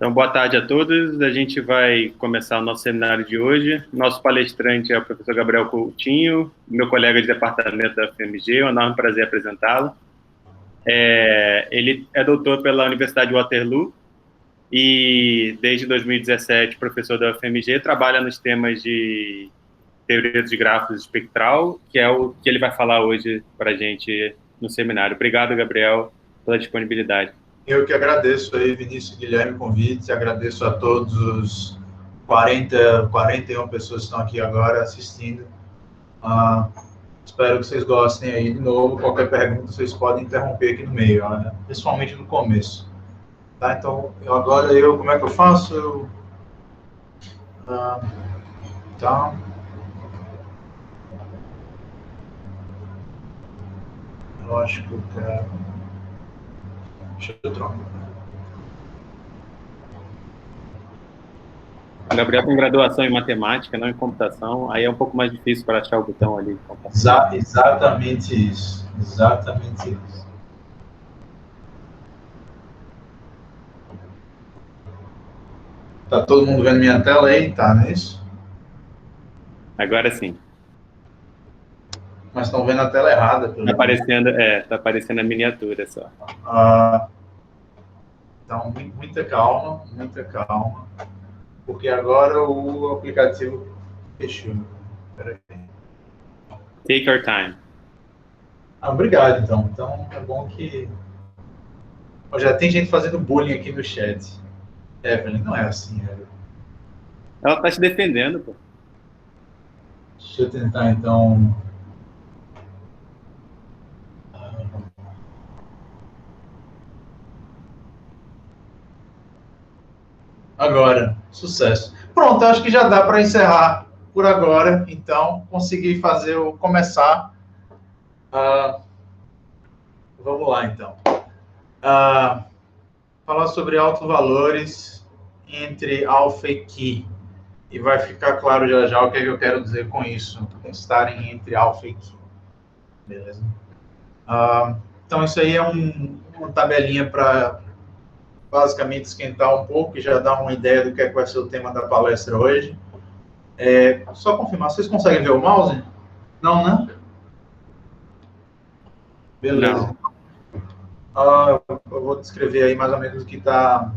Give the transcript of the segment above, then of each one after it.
Então, boa tarde a todos. A gente vai começar o nosso seminário de hoje. Nosso palestrante é o professor Gabriel Coutinho, meu colega de departamento da UFMG, é um enorme prazer apresentá-lo. Ele é doutor pela Universidade de Waterloo e, desde 2017, professor da UFMG, trabalha nos temas de teoria de grafos espectral, que é o que ele vai falar hoje para a gente no seminário. Obrigado, Gabriel, pela disponibilidade. Eu que agradeço aí, Vinícius e Guilherme, o convite, agradeço a todos os 41 pessoas que estão aqui agora assistindo. Espero que vocês gostem aí de novo. Qualquer pergunta vocês podem interromper aqui no meio, né? Principalmente no começo. Tá? Então, como é que eu faço? Tá. Eu acho que eu quero... Deixa eu trocar. A Gabriel tem graduação em matemática, não em computação, aí é um pouco mais difícil para achar o botão ali. Exatamente isso. Exatamente isso. Tá todo mundo vendo minha tela aí? Tá, não é isso? Agora sim. Mas estão vendo a tela errada. Tá aparecendo a miniatura só. Então, muita calma, porque agora o aplicativo fechou. Espera aí. Take your time. Obrigado, então. Então, é bom que... Já tem gente fazendo bullying aqui no chat. Evelyn, não é assim, Evelyn. Ela tá te defendendo, pô. Deixa eu tentar, então... Agora, sucesso. Pronto, acho que já dá para encerrar por agora. Então, consegui começar. Vamos lá, então. Falar sobre autovalores entre alfa e Ki. E vai ficar claro já o que é que eu quero dizer com isso, estarem entre alfa e Ki. Beleza? Então, isso aí é uma tabelinha para basicamente esquentar um pouco e já dar uma ideia do que é que vai ser o tema da palestra hoje. Só confirmar, vocês conseguem ver o mouse? Não, né? Beleza. Não. Eu vou descrever aí mais ou menos o que está...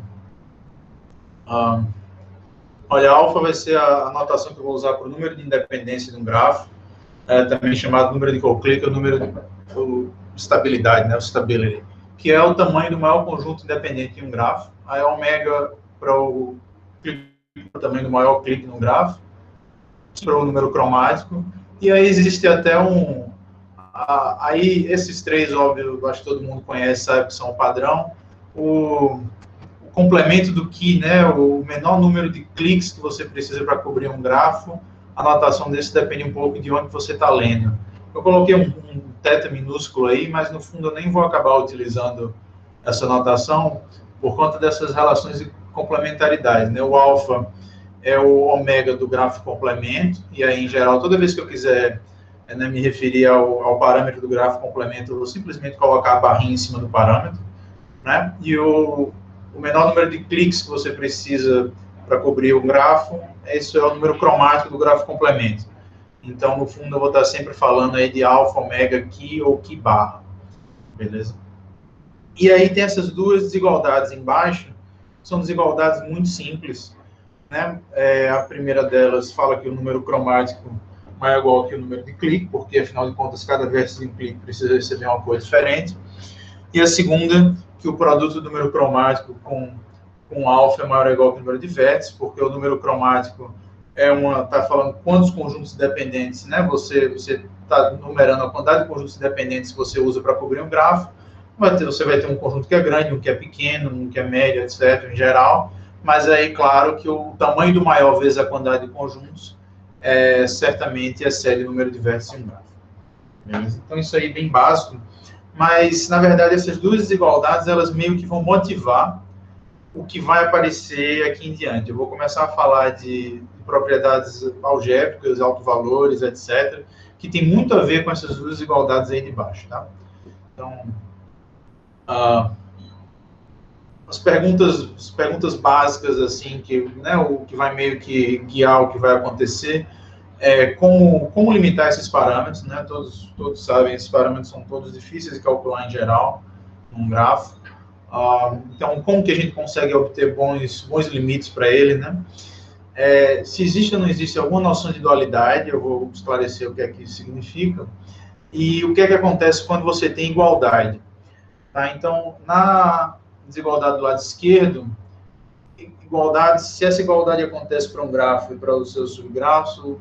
olha, alfa vai ser a notação que eu vou usar para o número de independência de um grafo, também chamado número de Euclid, o número de estabilidade, né, o stability, que é o tamanho do maior conjunto independente de um grafo. Aí ômega para o tamanho do maior clique no grafo, para o número cromático, e aí existe até aí esses três, óbvio, acho que todo mundo conhece, sabe que são o padrão. O complemento do Ki, né, o menor número de cliques que você precisa para cobrir um grafo, a notação desse depende um pouco de onde você está lendo. Eu coloquei um θ minúsculo aí, mas no fundo eu nem vou acabar utilizando essa notação por conta dessas relações de complementaridade, né? O alfa é o ômega do grafo complemento, e aí, em geral, toda vez que eu quiser me referir ao parâmetro do grafo complemento, eu vou simplesmente colocar a barrinha em cima do parâmetro, né? E o menor número de cliques que você precisa para cobrir o grafo, esse é o número cromático do grafo complemento. Então, no fundo, eu vou estar sempre falando aí de alfa, ômega, Ki ou Ki barra. Beleza? E aí tem essas duas desigualdades embaixo, são desigualdades muito simples, né? A primeira delas fala que o número cromático maior ou igual que o número de clique, porque, afinal de contas, cada vértice de clique precisa receber uma coisa diferente. E a segunda, que o produto do número cromático com alfa é maior ou igual que o número de vértices, porque o número cromático está falando quantos conjuntos dependentes, né? Você está numerando a quantidade de conjuntos dependentes que você usa para cobrir um grafo. Você vai ter um conjunto que é grande, um que é pequeno, um que é médio, etc., em geral. Mas aí, claro, que o tamanho do maior vezes a quantidade de conjuntos certamente excede o número de vértices em um grafo. Beleza? Então, isso aí é bem básico. Mas, na verdade, essas duas desigualdades, elas meio que vão motivar o que vai aparecer aqui em diante. Eu vou começar a falar de propriedades algébricas, autovalores, etc., que tem muito a ver com essas duas desigualdades aí de baixo, tá? Então, as perguntas básicas, assim, que, né, o que vai meio que guiar o que vai acontecer, como limitar esses parâmetros, né? Todos sabem, esses parâmetros são todos difíceis de calcular em geral, num grafo. Então, como que a gente consegue obter bons limites para ele, né? Se existe ou não existe alguma noção de dualidade, eu vou esclarecer o que é que isso significa, e o que é que acontece quando você tem igualdade. Tá? Então, na desigualdade do lado esquerdo, se essa igualdade acontece para um grafo e para os seus subgrafos,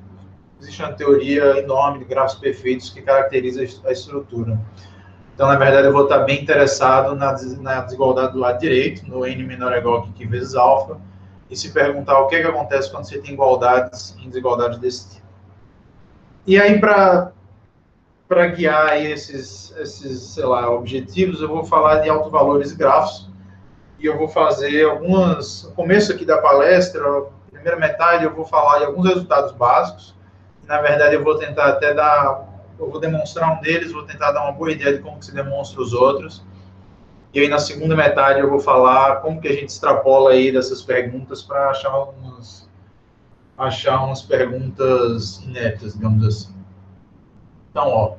existe uma teoria enorme de grafos perfeitos que caracteriza a estrutura. Então, na verdade, eu vou estar bem interessado na desigualdade do lado direito, no n menor ou igual que vezes alfa, e se perguntar o que acontece quando você tem igualdades em desigualdades desse tipo. E aí, para guiar aí esses, sei lá, objetivos, eu vou falar de autovalores e grafos, e eu vou fazer no começo aqui da palestra, primeira metade, eu vou falar de alguns resultados básicos, e, na verdade, eu vou tentar até eu vou demonstrar um deles, vou tentar dar uma boa ideia de como que se demonstra os outros, e aí na segunda metade eu vou falar como que a gente extrapola aí dessas perguntas para achar umas perguntas inéditas, digamos assim. Então, ó,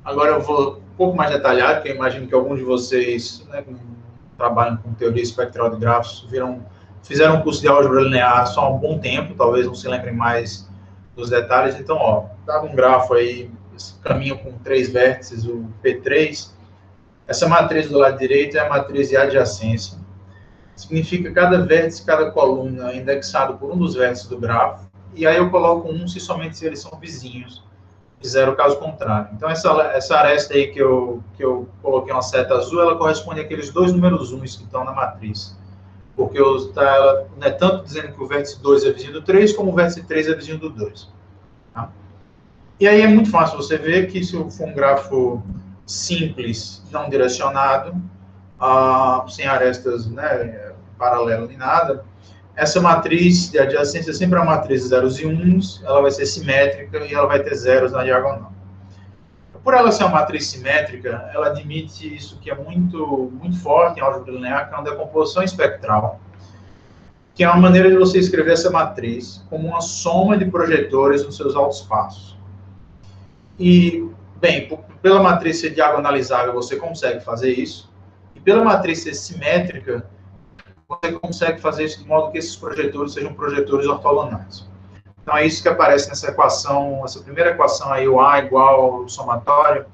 agora eu vou um pouco mais detalhado, porque eu imagino que alguns de vocês, né, que trabalham com teoria espectral de grafos, fizeram um curso de álgebra linear só há um bom tempo, talvez não se lembrem mais dos detalhes. Então, ó, dado um grafo aí, esse caminho com 3 vértices, o P3, essa matriz do lado direito é a matriz de adjacência. Significa cada vértice, cada coluna indexado por um dos vértices do grafo, e aí eu coloco se somente se eles são vizinhos, e zero o caso contrário. Então, essa aresta aí que eu coloquei uma seta azul, ela corresponde àqueles 2 números 1 que estão na matriz. Porque ela não é tanto dizendo que o vértice 2 é vizinho do 3, como o vértice 3 é vizinho do 2. Tá? E aí é muito fácil você ver que se for um grafo simples, não direcionado, sem arestas, né, paralelas nem nada, essa matriz de adjacência é sempre uma matriz de zeros e uns, ela vai ser simétrica e ela vai ter zeros na diagonal. Por ela ser uma matriz simétrica, ela admite isso que é muito, muito forte em álgebra linear, que é uma decomposição espectral, que é uma maneira de você escrever essa matriz como uma soma de projetores nos seus altoespaços. E, bem, pela matriz ser diagonalizável, você consegue fazer isso, e pela matriz ser simétrica, você consegue fazer isso de modo que esses projetores sejam projetores ortogonais. Então, é isso que aparece nessa equação, essa primeira equação aí, o A igual ao somatório.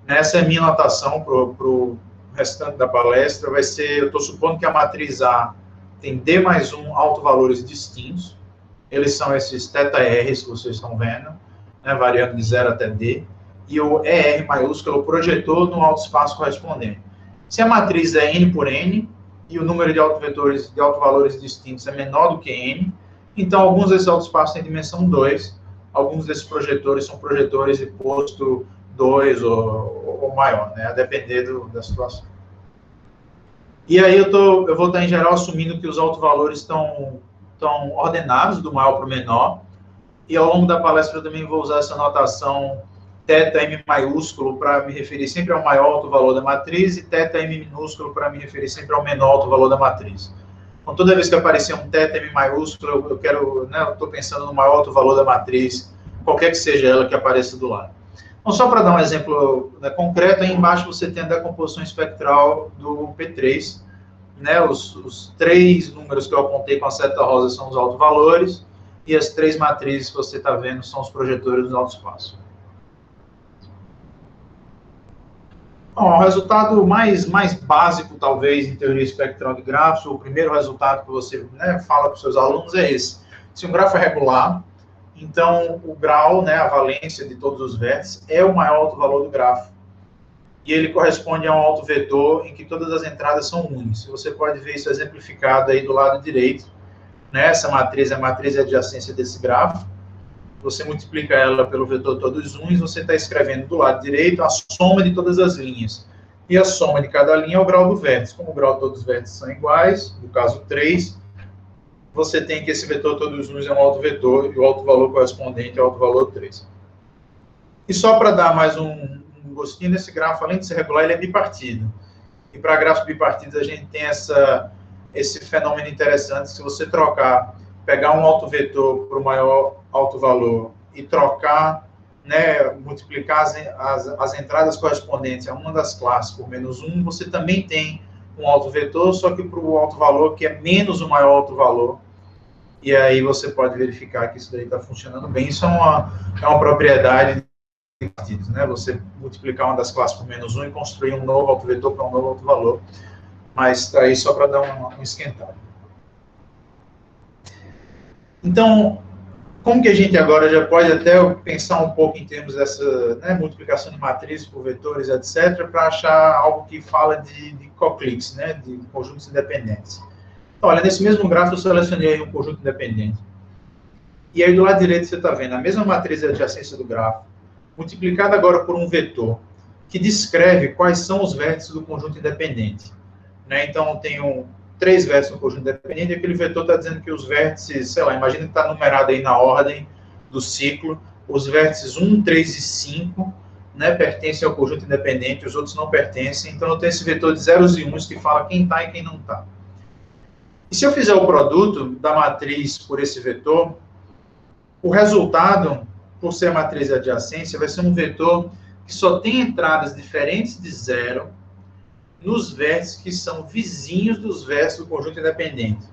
Essa é a minha notação para o restante da palestra. Vai ser, eu estou supondo que a matriz A tem D mais 1 autovalores distintos. Eles são esses θRs que vocês estão vendo, né, variando de 0 até D. E o ER maiúsculo é o projetor no altoespaço correspondente. Se a matriz é N por N, e o número de autovetores de autovalores distintos é menor do que N, então alguns desses autoespaços têm dimensão 2, alguns desses projetores são projetores de posto 2 ou maior, né, a depender da situação. E aí eu vou estar, em geral, assumindo que os autovalores estão ordenados do maior para o menor, e ao longo da palestra eu também vou usar essa notação θm maiúsculo para me referir sempre ao maior autovalor da matriz e θm minúsculo para me referir sempre ao menor autovalor da matriz. Então, toda vez que aparecer um θm maiúsculo, eu estou pensando no maior autovalor da matriz, qualquer que seja ela que apareça do lado. Então, só para dar um exemplo, né, concreto, aí embaixo você tem a decomposição espectral do P3, né, os 3 números que eu apontei com a seta rosa são os autovalores, e as 3 matrizes que você está vendo são os projetores do altoespaço. Bom, o resultado mais básico, talvez, em teoria espectral de grafos, o primeiro resultado que você, né, fala para os seus alunos é esse. Se um grafo é regular, então o grau, né, a valência de todos os vértices, é o maior autovalor do grafo. E ele corresponde a um autovetor em que todas as entradas são unis. Você pode ver isso exemplificado aí do lado direito. Né? Essa matriz é a matriz de adjacência desse grafo. Você multiplica ela pelo vetor todos uns, você está escrevendo do lado direito a soma de todas as linhas. E a soma de cada linha é o grau do vértice. Como o grau de todos os vértices são iguais, no caso 3, você tem que esse vetor todos uns é um autovetor e o autovalor correspondente é o autovalor 3. E só para dar mais um gostinho nesse grafo, além de ser regular, ele é bipartido. E para grafos bipartidos a gente tem esse fenômeno interessante. Se você pegar um autovetor para o maior autovalor e trocar, né, multiplicar as entradas correspondentes a uma das classes por -1, você também tem um autovetor, só que para o autovalor que é menos o maior autovalor. E aí você pode verificar que isso daí está funcionando bem. Isso é uma propriedade de partidos, né? Você multiplicar uma das classes por -1 e construir um novo autovetor para um novo autovalor. Mas está aí só para dar um esquentado. Então, como que a gente agora já pode até pensar um pouco em termos dessa, né, multiplicação de matrizes por vetores, etc., para achar algo que fala de coclix, né, de conjuntos independentes. Então, olha, nesse mesmo gráfico eu selecionei um conjunto independente. E aí do lado direito você está vendo a mesma matriz de adjacência do grafo, multiplicada agora por um vetor, que descreve quais são os vértices do conjunto independente. Né? Então, eu tenho 3 vértices no conjunto independente, e aquele vetor está dizendo que os vértices, sei lá, imagina que está numerado aí na ordem do ciclo, os vértices 1, 3 e 5, né, pertencem ao conjunto independente, os outros não pertencem, então eu tenho esse vetor de zeros e uns que fala quem está e quem não está. E se eu fizer o produto da matriz por esse vetor, o resultado, por ser a matriz de adjacência, vai ser um vetor que só tem entradas diferentes de zero nos vértices que são vizinhos dos vértices do conjunto independente.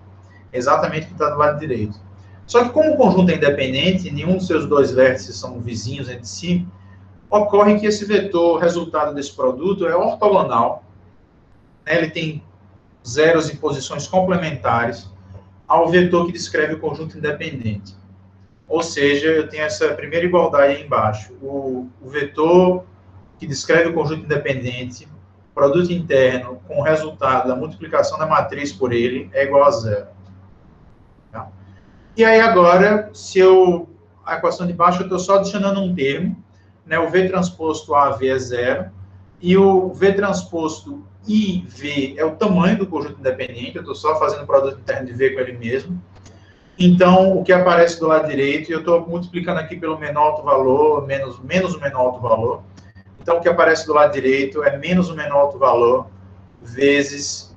Exatamente o que está do lado direito. Só que como o conjunto é independente, nenhum dos seus 2 vértices são vizinhos entre si, ocorre que esse vetor, resultado desse produto, é ortogonal. Né? Ele tem zeros em posições complementares ao vetor que descreve o conjunto independente. Ou seja, eu tenho essa primeira igualdade aí embaixo. O vetor que descreve o conjunto independente, produto interno com o resultado da multiplicação da matriz por ele é igual a 0. Tá? E aí agora, a equação de baixo, eu estou só adicionando um termo, né? O V transposto AV é 0, e o V transposto IV é o tamanho do conjunto independente, eu estou só fazendo o produto interno de V com ele mesmo. Então, o que aparece do lado direito, e eu estou multiplicando aqui pelo menor alto valor, menos o menor alto valor. Então, o que aparece do lado direito é menos o menor alto valor vezes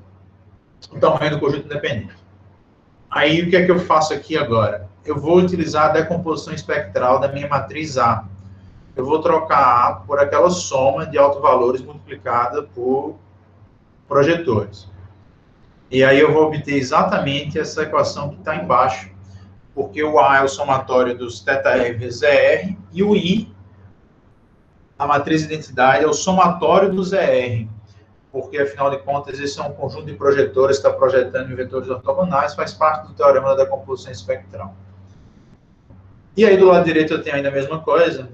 o tamanho do conjunto independente. Aí, o que é que eu faço aqui agora? Eu vou utilizar a decomposição espectral da minha matriz A. Eu vou trocar A por aquela soma de autovalores multiplicada por projetores. E aí eu vou obter exatamente essa equação que está embaixo, porque o A é o somatório dos θr vezes ER, e o I, a matriz de identidade, é o somatório dos ER, porque, afinal de contas, esse é um conjunto de projetores que está projetando em vetores ortogonais, faz parte do teorema da decomposição espectral. E aí, do lado direito, eu tenho ainda a mesma coisa,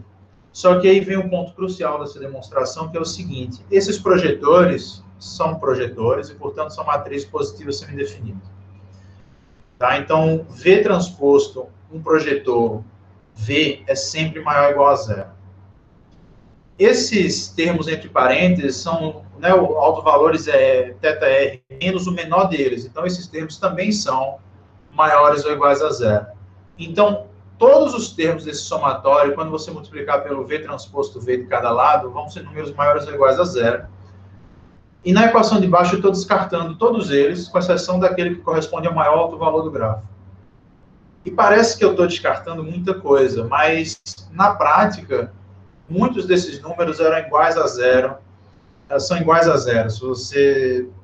só que aí vem um ponto crucial dessa demonstração, que é o seguinte: esses projetores são projetores e, portanto, são matrizes positivas semidefinidas. Tá? Então, V transposto um projetor V é sempre maior ou igual a 0. Esses termos entre parênteses são, né, o autovalores é θr menos o menor deles. Então, esses termos também são maiores ou iguais a 0. Então, todos os termos desse somatório, quando você multiplicar pelo V transposto V de cada lado, vão ser números maiores ou iguais a 0. E na equação de baixo eu estou descartando todos eles, com exceção daquele que corresponde ao maior autovalor do grafo. E parece que eu estou descartando muita coisa, mas na prática, muitos desses números eram iguais a 0, são iguais a 0,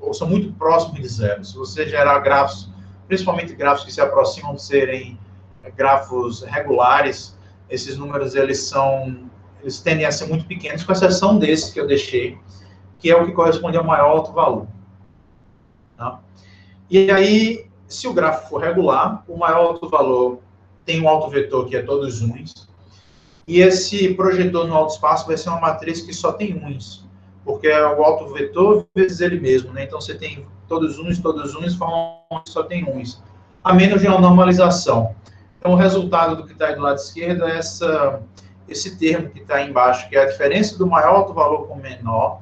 ou são muito próximos de 0. Se você gerar grafos, principalmente grafos que se aproximam de serem grafos regulares, esses números eles tendem a ser muito pequenos, com exceção desse que eu deixei, que é o que corresponde ao maior alto valor. Tá? E aí, se o gráfico for regular, o maior alto valor tem um autovetor que é todos uns, e esse projetor no alto espaço vai ser uma matriz que só tem uns, porque é o autovetor vezes ele mesmo, né? Então você tem todos uns, formam só tem uns, a menos de uma normalização. Então o resultado do que está aí do lado esquerdo é esse termo que está aí embaixo, que é a diferença do maior alto valor com o menor.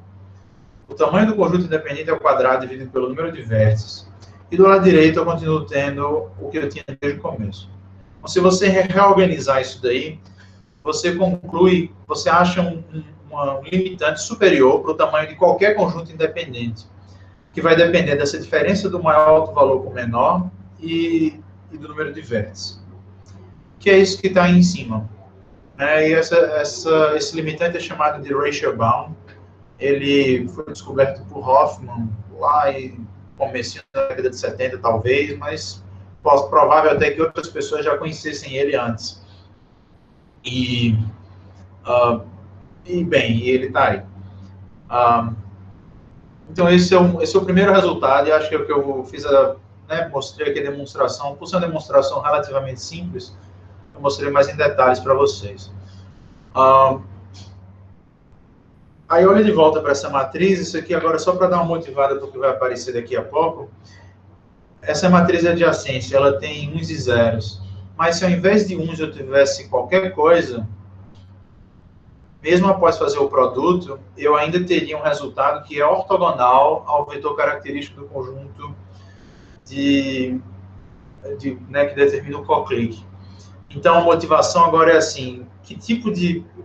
O tamanho do conjunto independente ao quadrado dividido pelo número de vértices. E do lado direito eu continuo tendo o que eu tinha desde o começo. Então, se você reorganizar isso daí, você conclui, você acha um limitante superior para o tamanho de qualquer conjunto independente. que vai depender dessa diferença do maior alto valor com o menor e do número de vértices, que é isso que está aí em cima. E esse limitante é chamado de ratio bound. Ele foi descoberto por Hoffman lá em começo da década de 70, talvez, mas provável até que outras pessoas já conhecessem ele antes. E bem, ele está aí. Então, esse é o primeiro resultado, e acho que é o que eu fiz, mostrei aqui a demonstração. Por ser uma demonstração relativamente simples, eu mostrei mais em detalhes para vocês. Aí, olha de volta para essa matriz. Isso aqui agora só para dar uma motivada para o que vai aparecer daqui a pouco. Essa matriz de adjacência, ela tem uns e zeros. Mas se ao invés de uns eu tivesse qualquer coisa, mesmo após fazer o produto, eu ainda teria um resultado que é ortogonal ao vetor característico do conjunto que determina o coclique. Então, a motivação agora é assim, o que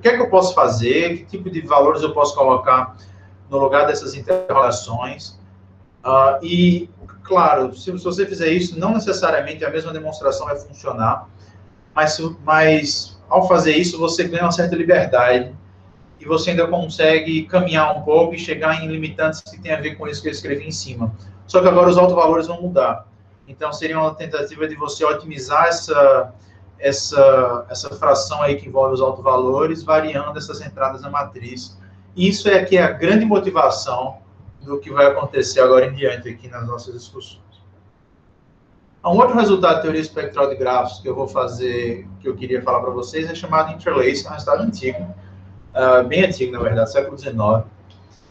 é que eu posso fazer, que tipo de valores eu posso colocar no lugar dessas interrogações. E, claro, se você fizer isso, não necessariamente a mesma demonstração vai funcionar, mas ao fazer isso, você ganha uma certa liberdade e você ainda consegue caminhar um pouco e chegar em limitantes que tem a ver com isso que eu escrevi em cima. Só que agora os autovalores vão mudar. Então, seria uma tentativa de você otimizar essa fração aí que envolve os autovalores, variando essas entradas na matriz. Isso é que é a grande motivação do que vai acontecer agora em diante aqui nas nossas discussões. Um outro resultado de teoria espectral de grafos que eu vou fazer, que eu queria falar para vocês, é chamado interlace, é um resultado antigo, bem antigo, na verdade, século XIX.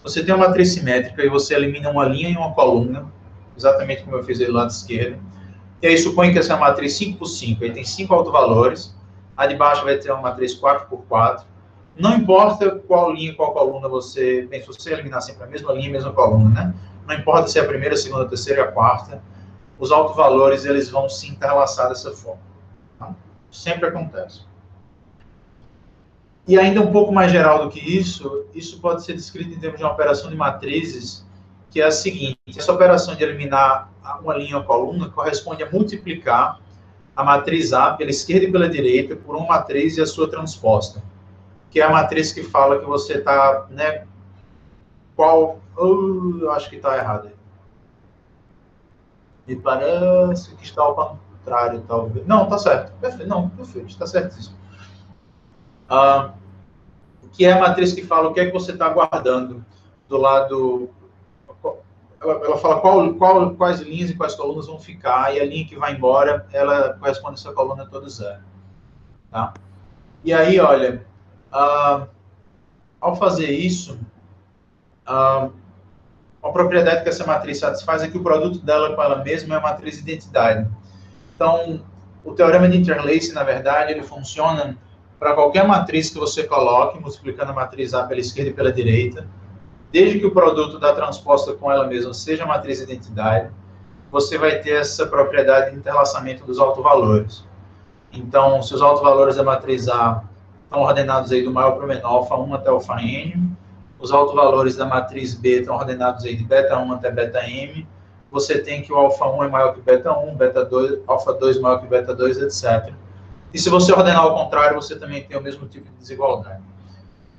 Você tem uma matriz simétrica e você elimina uma linha e uma coluna, exatamente como eu fiz aí do lado esquerdo. E aí supõe que essa é uma matriz 5 por 5, aí tem 5 autovalores, a de baixo vai ter uma matriz 4 por 4. Não importa qual linha e qual coluna você... Bem, se você eliminar sempre a mesma linha e a mesma coluna, né? Não importa se é a primeira, a segunda, a terceira e a quarta, os autovalores, eles vão se interlaçar dessa forma. Tá? Sempre acontece. E ainda um pouco mais geral do que isso pode ser descrito em termos de uma operação de matrizes, que é a seguinte: essa operação de eliminar uma linha ou coluna corresponde a multiplicar a matriz A pela esquerda e pela direita por uma matriz e a sua transposta, que é a matriz que fala que você está, né, eu acho que está errado. Me parece que está ao contrário, talvez. Não, está certo. Perfeito, não, perfeito, está certíssimo. Que é a matriz que fala o que é que você está guardando do lado... Ela fala quais linhas e quais colunas vão ficar, e a linha que vai embora, ela corresponde a essa coluna toda zero. Tá? E aí, olha, ao fazer isso, a propriedade que essa matriz satisfaz é que o produto dela com ela mesma é a matriz de identidade. Então, o teorema de Interlace, na verdade, ele funciona para qualquer matriz que você coloque, multiplicando a matriz A pela esquerda e pela direita, desde que o produto da transposta com ela mesma seja a matriz de identidade, você vai ter essa propriedade de interlaçamento dos autovalores. Então, se os autovalores da matriz A estão ordenados aí do maior para o menor, alfa 1 até alfa n, os autovalores da matriz B estão ordenados aí de beta 1 até beta m, você tem que o alfa 1 é maior que beta 1, beta 2, alfa 2 maior que beta 2, etc. E se você ordenar ao contrário, você também tem o mesmo tipo de desigualdade.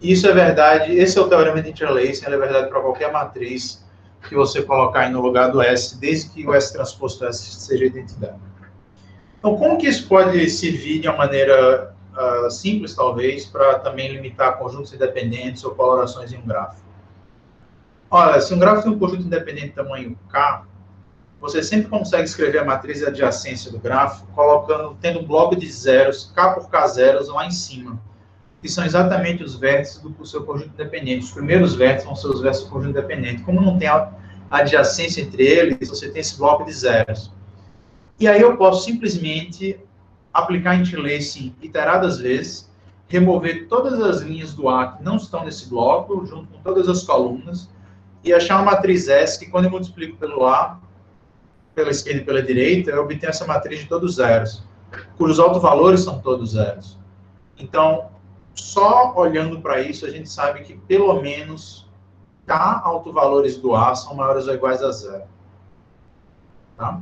Isso é verdade, esse é o teorema de Interlace, ele é verdade para qualquer matriz que você colocar aí no lugar do S, desde que o S transposto S seja identidade. Então, como que isso pode servir de uma maneira simples, talvez, para também limitar conjuntos independentes ou colorações em um gráfico? Olha, se um gráfico tem um conjunto independente de tamanho K, você sempre consegue escrever a matriz de adjacência do gráfico tendo um bloco de zeros, K por K zeros, lá em cima, que são exatamente os vértices do seu conjunto independente. Os primeiros vértices vão ser os vértices do conjunto independente. Como não tem adjacência entre eles, você tem esse bloco de zeros. E aí eu posso simplesmente aplicar interlacing iteradas vezes, remover todas as linhas do A que não estão nesse bloco, junto com todas as colunas, e achar uma matriz S que, quando eu multiplico pelo A, pela esquerda e pela direita, eu obtenho essa matriz de todos zeros, cujos autovalores são todos zeros. Então, só olhando para isso, a gente sabe que, pelo menos, K autovalores do A são maiores ou iguais a zero. Tá?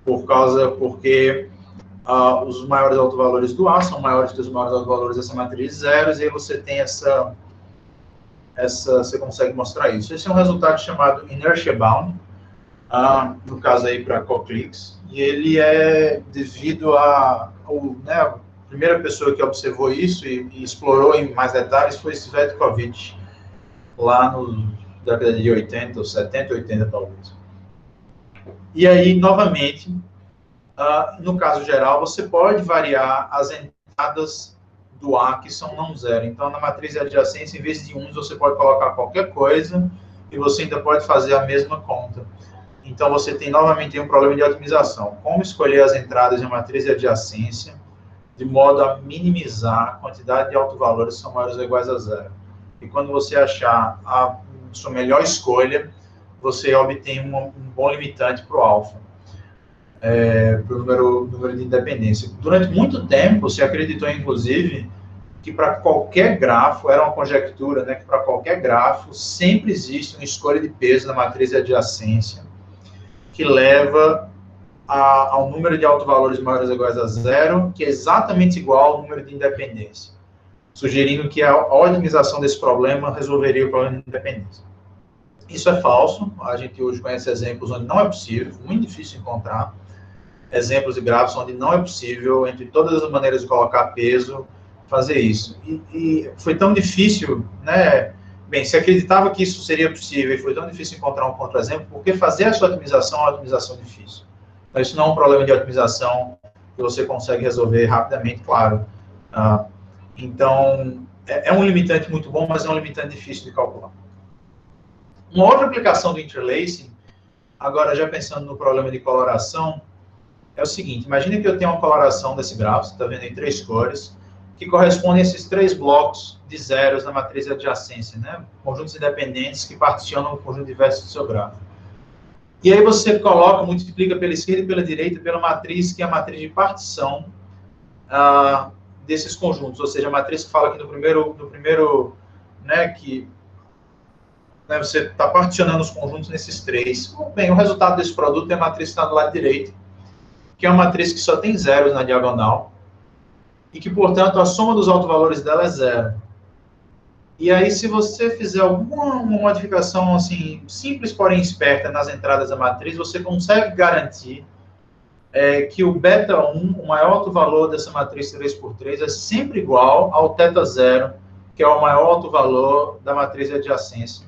Porque os maiores autovalores do A são maiores que os maiores autovalores dessa matriz de zeros, e aí você tem você consegue mostrar isso. Esse é um resultado chamado Inertia Bound, no caso aí para CoClix, e ele é devido a primeira pessoa que observou isso e explorou em mais detalhes foi Cvetkovic, lá no década de 80, 70, 80 talvez. E aí, novamente, no caso geral, você pode variar as entradas do A que são não zero. Então, na matriz de adjacência, em vez de 1, você pode colocar qualquer coisa e você ainda pode fazer a mesma conta. Então, você tem novamente um problema de otimização. Como escolher as entradas em uma matriz de adjacência de modo a minimizar a quantidade de autovalores que são maiores ou iguais a zero. E quando você achar a sua melhor escolha, você obtém um bom limitante para o alfa, para o número de independência. Durante muito tempo, se acreditou, inclusive, que para qualquer grafo, era uma conjectura, né, que para qualquer grafo sempre existe uma escolha de peso na matriz de adjacência que leva ao número de autovalores maiores ou iguais a zero, que é exatamente igual ao número de independência, sugerindo que a otimização desse problema resolveria o problema de independência. Isso é falso. A gente hoje conhece exemplos onde não é possível, muito difícil encontrar exemplos de grafos onde não é possível, entre todas as maneiras de colocar peso, fazer isso. E foi tão difícil, né? Bem, se acreditava que isso seria possível e foi tão difícil encontrar um contra-exemplo, porque fazer a sua otimização é uma otimização difícil. Mas isso não é um problema de otimização que você consegue resolver rapidamente, claro. Então, é um limitante muito bom, mas é um limitante difícil de calcular. Uma outra aplicação do interlacing, agora já pensando no problema de coloração, é o seguinte: imagine que eu tenho uma coloração desse grafo, você está vendo em 3 cores, que correspondem a esses 3 blocos de zeros na matriz de adjacência, né? Conjuntos independentes que particionam o conjunto diverso do seu grafo. E aí você coloca, multiplica pela esquerda e pela direita pela matriz, que é a matriz de partição desses conjuntos, ou seja, a matriz que fala aqui no primeiro, né, que você está particionando os conjuntos nesses 3. Bem, o resultado desse produto é a matriz que está do lado direito, que é uma matriz que só tem zeros na diagonal, e que, portanto, a soma dos autovalores dela é zero. E aí, se você fizer alguma modificação assim, simples, porém esperta, nas entradas da matriz, você consegue garantir que o beta1, o maior autovalor dessa matriz 3x3, é sempre igual ao θ0, que é o maior autovalor da matriz de adjacência.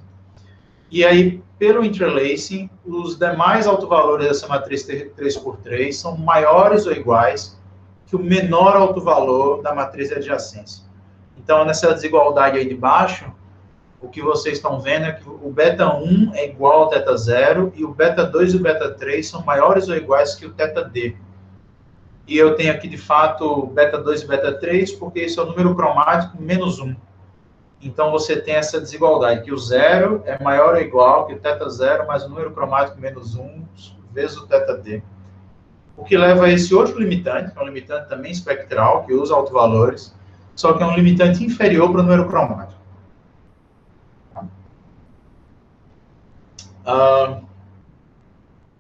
E aí, pelo interlacing, os demais autovalores dessa matriz 3x3 são maiores ou iguais que o menor autovalor da matriz de adjacência. Então, nessa desigualdade aí de baixo, o que vocês estão vendo é que o beta1 é igual ao θ0 e o beta2 e o beta3 são maiores ou iguais que o θd. E eu tenho aqui, de fato, beta2 e beta3 porque esse é o número cromático menos 1. Então, você tem essa desigualdade, que o 0 é maior ou igual que o θ0 mais o número cromático menos 1 vezes o θd. O que leva a esse outro limitante, que é um limitante também espectral, que usa autovalores, só que é um limitante inferior para o número cromático.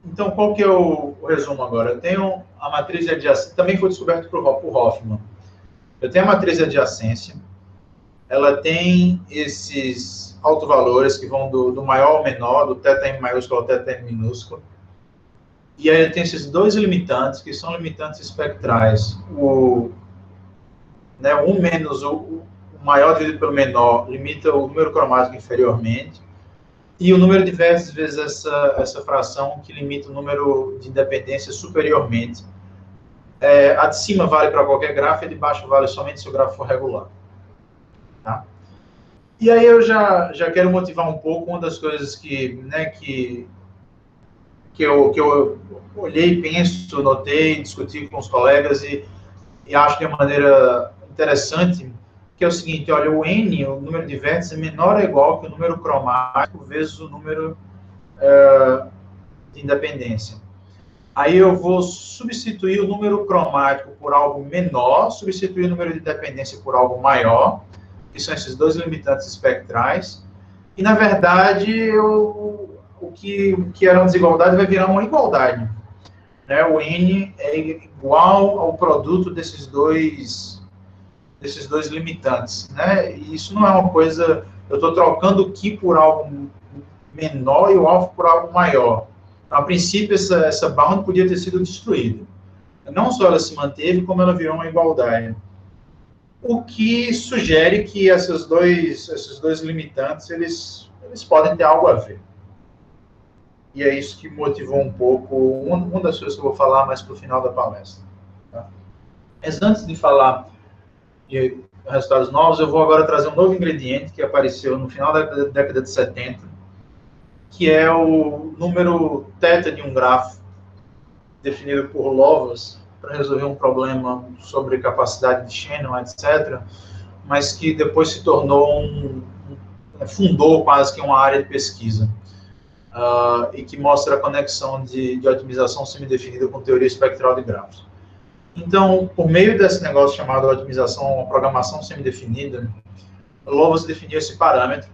Então, qual que é o resumo agora? Eu tenho a matriz de adjacência, também foi descoberto por Hoffman. Eu tenho a matriz de adjacência, ela tem esses autovalores que vão do maior ao menor, do θm maiúsculo ao θm minúsculo, e aí eu tenho esses 2 limitantes, que são limitantes espectrais. O menos o maior dividido pelo menor limita o número cromático inferiormente, e o número de vértices vezes essa fração que limita o número de independência superiormente. A de cima vale para qualquer grafo, e a de baixo vale somente se o grafo for regular. Tá? E aí eu já quero motivar um pouco uma das coisas que eu olhei, penso, notei, discuti com os colegas e acho de uma maneira interessante, que é o seguinte: olha, o N, o número de vértices, é menor ou igual que o número cromático vezes o número de independência. Aí eu vou substituir o número cromático por algo menor, substituir o número de independência por algo maior, que são esses 2 limitantes espectrais, e, na verdade, o que era uma desigualdade vai virar uma igualdade. Né? O N é igual ao produto desses dois limitantes. Né? E isso não é uma coisa... Eu estou trocando o Q por algo menor e o alfa por algo maior. Então, a princípio, essa bound podia ter sido destruída. Não só ela se manteve, como ela virou uma igualdade. O que sugere que esses dois limitantes, eles podem ter algo a ver. E é isso que motivou um pouco, uma das coisas que eu vou falar mais para o final da palestra. Tá? Mas antes de falar de resultados novos, eu vou agora trazer um novo ingrediente que apareceu no final da década de 70, que é o número θ de um grafo, definido por Lovász, para resolver um problema sobre capacidade de Shannon, etc., mas que depois se tornou fundou quase que uma área de pesquisa, e que mostra a conexão de otimização semidefinida com teoria espectral de grafos. Então, por meio desse negócio chamado otimização, programação semidefinida, Lovász definiu esse parâmetro,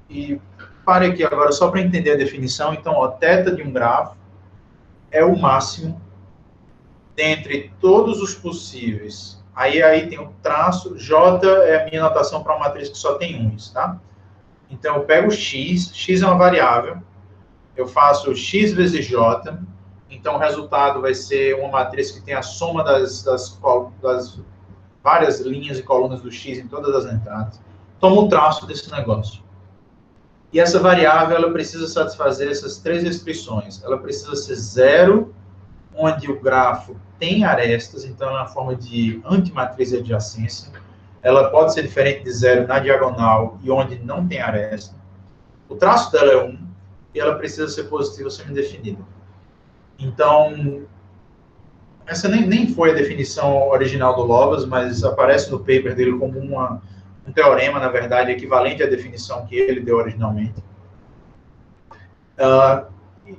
e pare aqui agora só para entender a definição. Então, θ de um grafo é o máximo dentre todos os possíveis. Aí tem o traço, J é a minha notação para uma matriz que só tem uns, tá? Então, eu pego x é uma variável, eu faço x vezes j, então o resultado vai ser uma matriz que tem a soma das várias linhas e colunas do x em todas as entradas. Tomo o traço desse negócio. E essa variável, ela precisa satisfazer essas três restrições. Ela precisa ser zero, onde o grafo tem arestas, então ela é uma forma de antimatriz de adjacência. Ela pode ser diferente de zero na diagonal e onde não tem aresta. O traço dela é 1 e ela precisa ser positiva semidefinida. Então, essa nem foi a definição original do Lovász, mas aparece no paper dele como um teorema, na verdade, equivalente à definição que ele deu originalmente.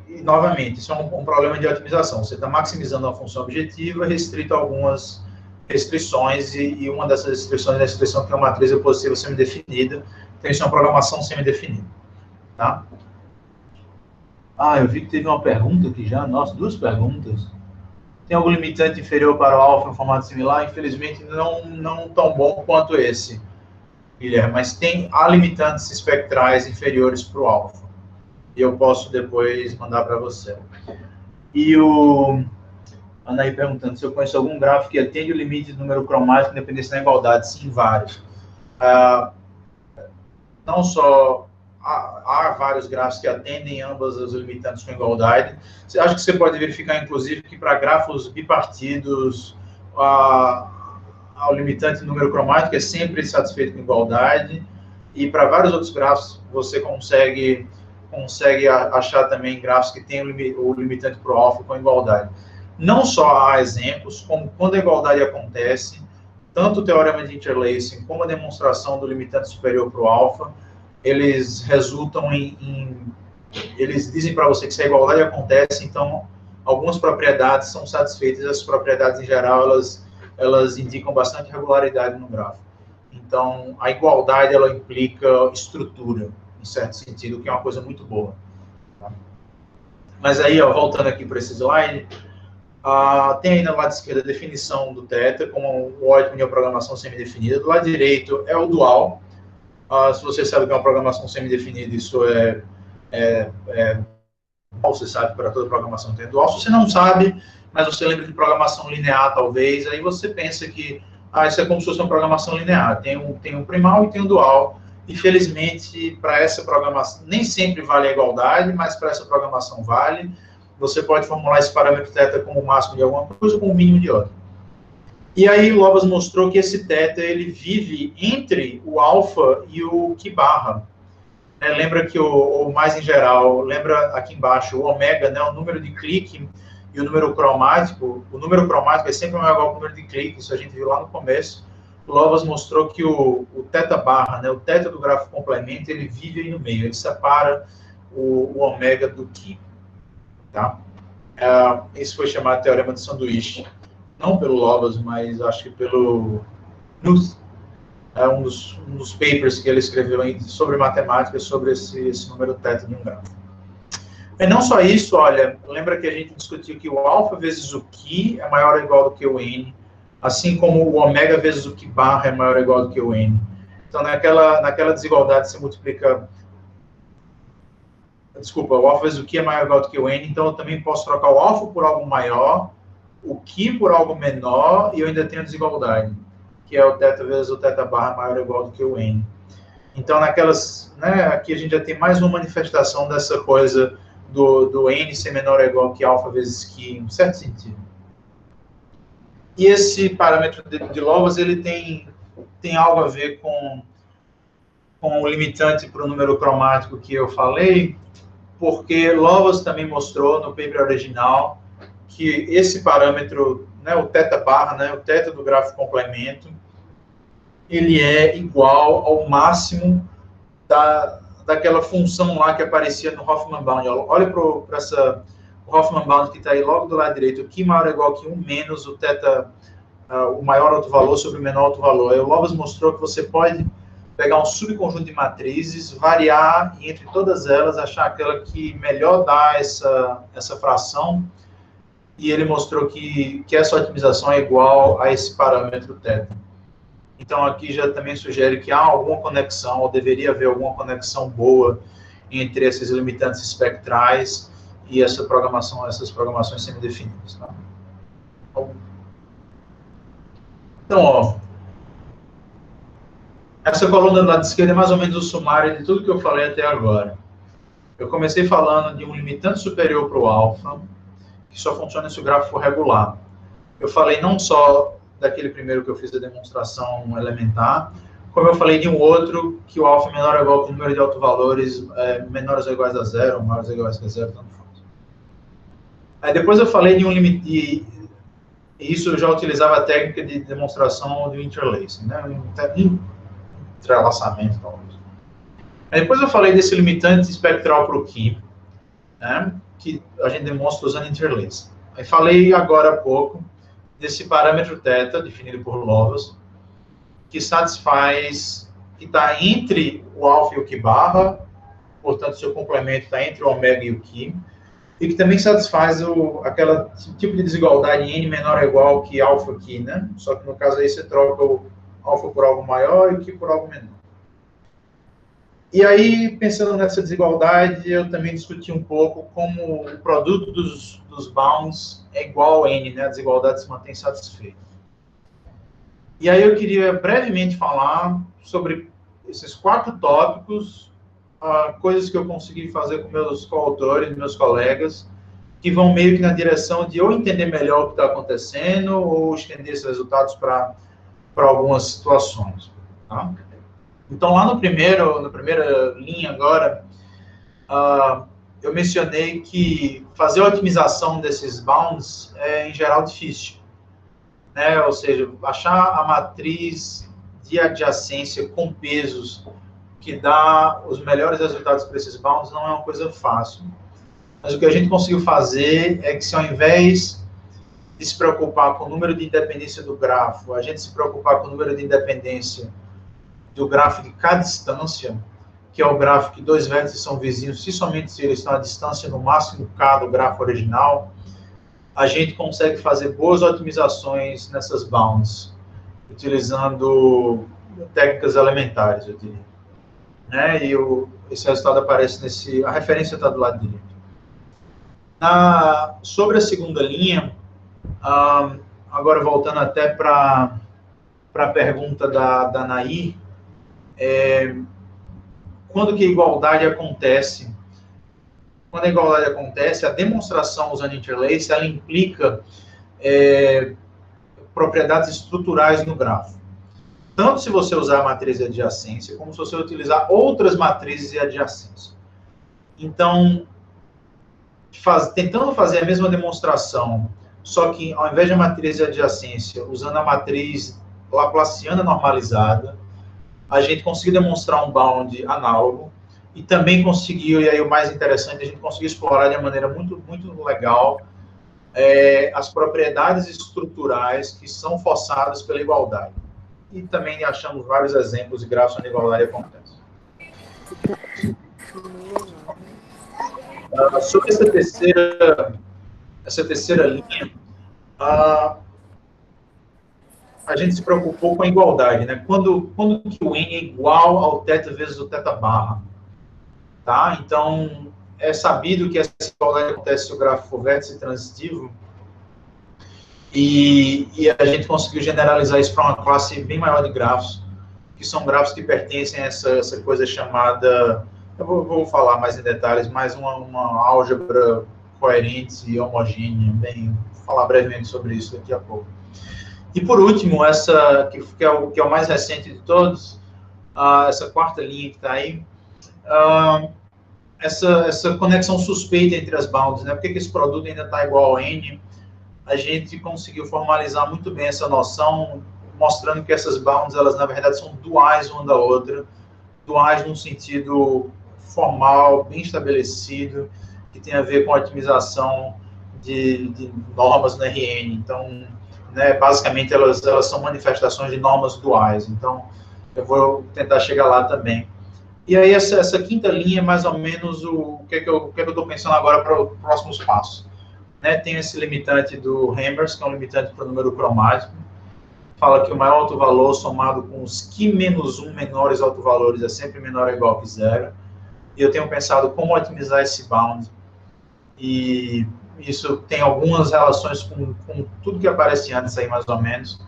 E, novamente, isso é um problema de otimização. Você está maximizando uma função objetiva restrito a algumas restrições, e uma dessas restrições é a restrição que é uma matriz positiva semidefinida. Então, isso é uma programação semidefinida. Tá? Eu vi que teve uma pergunta aqui já. Nossa, 2 perguntas. Tem algum limitante inferior para o alfa em formato similar? Infelizmente, não tão bom quanto esse, Guilherme, mas há limitantes espectrais inferiores para o alfa. E eu posso depois mandar para você. E o Anaí perguntando se eu conheço algum gráfico que atende o limite do número cromático independente da igualdade. Sim, vários. Não só há vários gráficos que atendem ambas os limitantes com igualdade. Acho que você pode verificar, inclusive, que para grafos bipartidos, o limitante do número cromático é sempre satisfeito com igualdade, e para vários outros grafos você consegue achar também grafos que têm o limitante para o alfa com igualdade. Não só há exemplos, como quando a igualdade acontece, tanto o teorema de interlacing como a demonstração do limitante superior para o alfa, eles resultam eles dizem para você que se a igualdade acontece, então algumas propriedades são satisfeitas, e as propriedades em geral, elas indicam bastante regularidade no gráfico. Então, a igualdade, ela implica estrutura, em certo sentido, que é uma coisa muito boa. Tá? Mas aí, voltando aqui para esse slide, tem aí no lado esquerdo a definição do θ, como um ótimo de programação semidefinida. Do lado direito é o dual. Se você sabe que é uma programação semidefinida, isso você sabe, para toda programação tem dual. Se você não sabe, mas você lembra de programação linear, talvez, aí você pensa que isso é como se fosse uma programação linear. Tem um primal e tem um dual. Infelizmente, para essa programação, nem sempre vale a igualdade, mas para essa programação vale. Você pode formular esse parâmetro θ como o máximo de alguma coisa ou como o mínimo de outra. E aí, Lovász mostrou que esse θ, ele vive entre o alfa e o Q barra. Lembra que o mais em geral, lembra aqui embaixo, o ômega, né, o número de clique e o número cromático. O número cromático é sempre maior ao número de clique, isso a gente viu lá no começo. O Lovász mostrou que o θ barra, né, o θ do grafo complemento, ele vive aí no meio, ele separa o ômega do Q. Tá? Isso foi chamado de teorema de sanduíche. Não pelo Lovász, mas acho que pelo Knuth. É um dos papers que ele escreveu sobre matemática, sobre esse número θ de um grafo. E não só isso, olha, lembra que a gente discutiu que o alfa vezes o Qi é maior ou igual do que o N, assim como o ômega vezes o Qi barra é maior ou igual do que o N. Então, naquela desigualdade, você multiplica... Desculpa, o alfa vezes o Qi é maior ou igual do que o N, então eu também posso trocar o alfa por algo maior, o Qi por algo menor, e eu ainda tenho a desigualdade, que é o θ vezes o θ barra maior ou igual do que o N. Então, naquelas... Né, aqui a gente já tem mais uma manifestação dessa coisa do N ser menor ou igual que alfa vezes Qi, em um certo sentido. E esse parâmetro de Lovász, ele tem algo a ver com o limitante para o número cromático que eu falei, porque Lovász também mostrou no paper original que esse parâmetro, né, o θ barra, né, o θ do grafo complemento, ele é igual ao máximo daquela função lá que aparecia no Hoffman Bound. Olha para o Hoffman Bound que está aí logo do lado direito, o Qi maior ou igual que 1 menos o θ, o maior autovalor sobre o menor autovalor. Aí o Lovász mostrou que você pode pegar um subconjunto de matrizes, variar e entre todas elas achar aquela que melhor dá essa fração, e ele mostrou que essa otimização é igual a esse parâmetro θ. Então, aqui já também sugere que há alguma conexão, ou deveria haver alguma conexão boa entre esses limitantes espectrais e essas programações semidefinidas. Tá? Então, ó, essa coluna do lado esquerdo é mais ou menos o sumário de tudo que eu falei até agora. Eu comecei falando de um limitante superior para o alfa, que só funciona se o grafo for regular. Eu falei não só daquele primeiro que eu fiz a demonstração elementar, como eu falei de um outro, que o alfa é menor ou igual que o número de autovalores menores ou iguais a zero, ou maiores ou iguais a zero, tanto faz. Aí depois eu falei de um limite, e isso eu já utilizava a técnica de demonstração do interlacing, né? Entrelaçamento, talvez. Aí depois eu falei desse limitante espectral para o Qi, né? Que a gente demonstra usando interlacing. Aí falei agora há pouco desse parâmetro θ, definido por Lovász, que satisfaz, que está entre o alfa e o Qi barra, portanto, seu complemento está entre o ômega e o Qi, e que também satisfaz aquele tipo de desigualdade N menor ou igual que alfa Qi, né? Só que no caso aí você troca o alfa por algo maior e o Qi por algo menor. E aí, pensando nessa desigualdade, eu também discuti um pouco como o produto dos bounds é igual a N, né? A desigualdade se mantém satisfeita. E aí eu queria brevemente falar sobre esses 4 tópicos, coisas que eu consegui fazer com meus coautores, meus colegas, que vão meio que na direção de ou entender melhor o que está acontecendo ou estender esses resultados para algumas situações. Tá? Então, lá na primeira linha agora, eu mencionei que fazer a otimização desses bounds é, em geral, difícil. Né? Ou seja, achar a matriz de adjacência com pesos que dá os melhores resultados para esses bounds não é uma coisa fácil. Mas o que a gente conseguiu fazer é que, se ao invés de se preocupar com o número de independência do grafo, a gente se preocupar com o número de independência do grafo de cada distância, que é o grafo que 2 vértices são vizinhos, somente se eles estão à distância no máximo k do grafo original, a gente consegue fazer boas otimizações nessas bounds, utilizando técnicas elementares, eu diria. Né? E esse resultado aparece a referência está do lado direito. Sobre a segunda linha, agora voltando até para a pergunta da Nair, quando que a igualdade acontece? Quando a igualdade acontece, a demonstração usando interlace, ela implica propriedades estruturais no grafo. Tanto se você usar a matriz de adjacência, como se você utilizar outras matrizes de adjacência. Então, tentando fazer a mesma demonstração, só que ao invés de a matriz de adjacência, usando a matriz laplaciana normalizada, a gente conseguiu demonstrar um bound análogo e também conseguiu, e aí o mais interessante, a gente conseguiu explorar de uma maneira muito, muito legal as propriedades estruturais que são forçadas pela igualdade. e também achamos vários exemplos de grafos onde a igualdade acontece. Sobre essa terceira linha, a gente se preocupou com a igualdade, né? Quando que o N é igual ao θ vezes o θ barra, tá? Então, é sabido que essa igualdade acontece se o gráfico for vértice transitivo, e a gente conseguiu generalizar isso para uma classe bem maior de grafos, que são grafos que pertencem a essa coisa chamada, eu vou falar mais em detalhes, mas uma álgebra coerente e homogênea, vou falar brevemente sobre isso daqui a pouco. E por último, essa que é o mais recente de todos, essa quarta linha que está aí, essa conexão suspeita entre as bounds, né? Por que esse produto ainda está igual ao N? A gente conseguiu formalizar muito bem essa noção, mostrando que essas bounds, elas na verdade são duais uma da outra, duais num sentido formal, bem estabelecido, que tem a ver com a otimização de normas no RN. Então, né, basicamente, elas são manifestações de normas duais. Então, eu vou tentar chegar lá também. E aí, essa quinta linha é mais ou menos o que eu estou pensando agora para os próximos passos. Né, tem esse limitante do Hambers, que é um limitante para o número cromático. Fala que o maior autovalor somado com os Q menos 1 menores autovalores é sempre menor ou igual que zero. E eu tenho pensado como otimizar esse bound. E isso tem algumas relações com tudo que aparece antes aí, mais ou menos.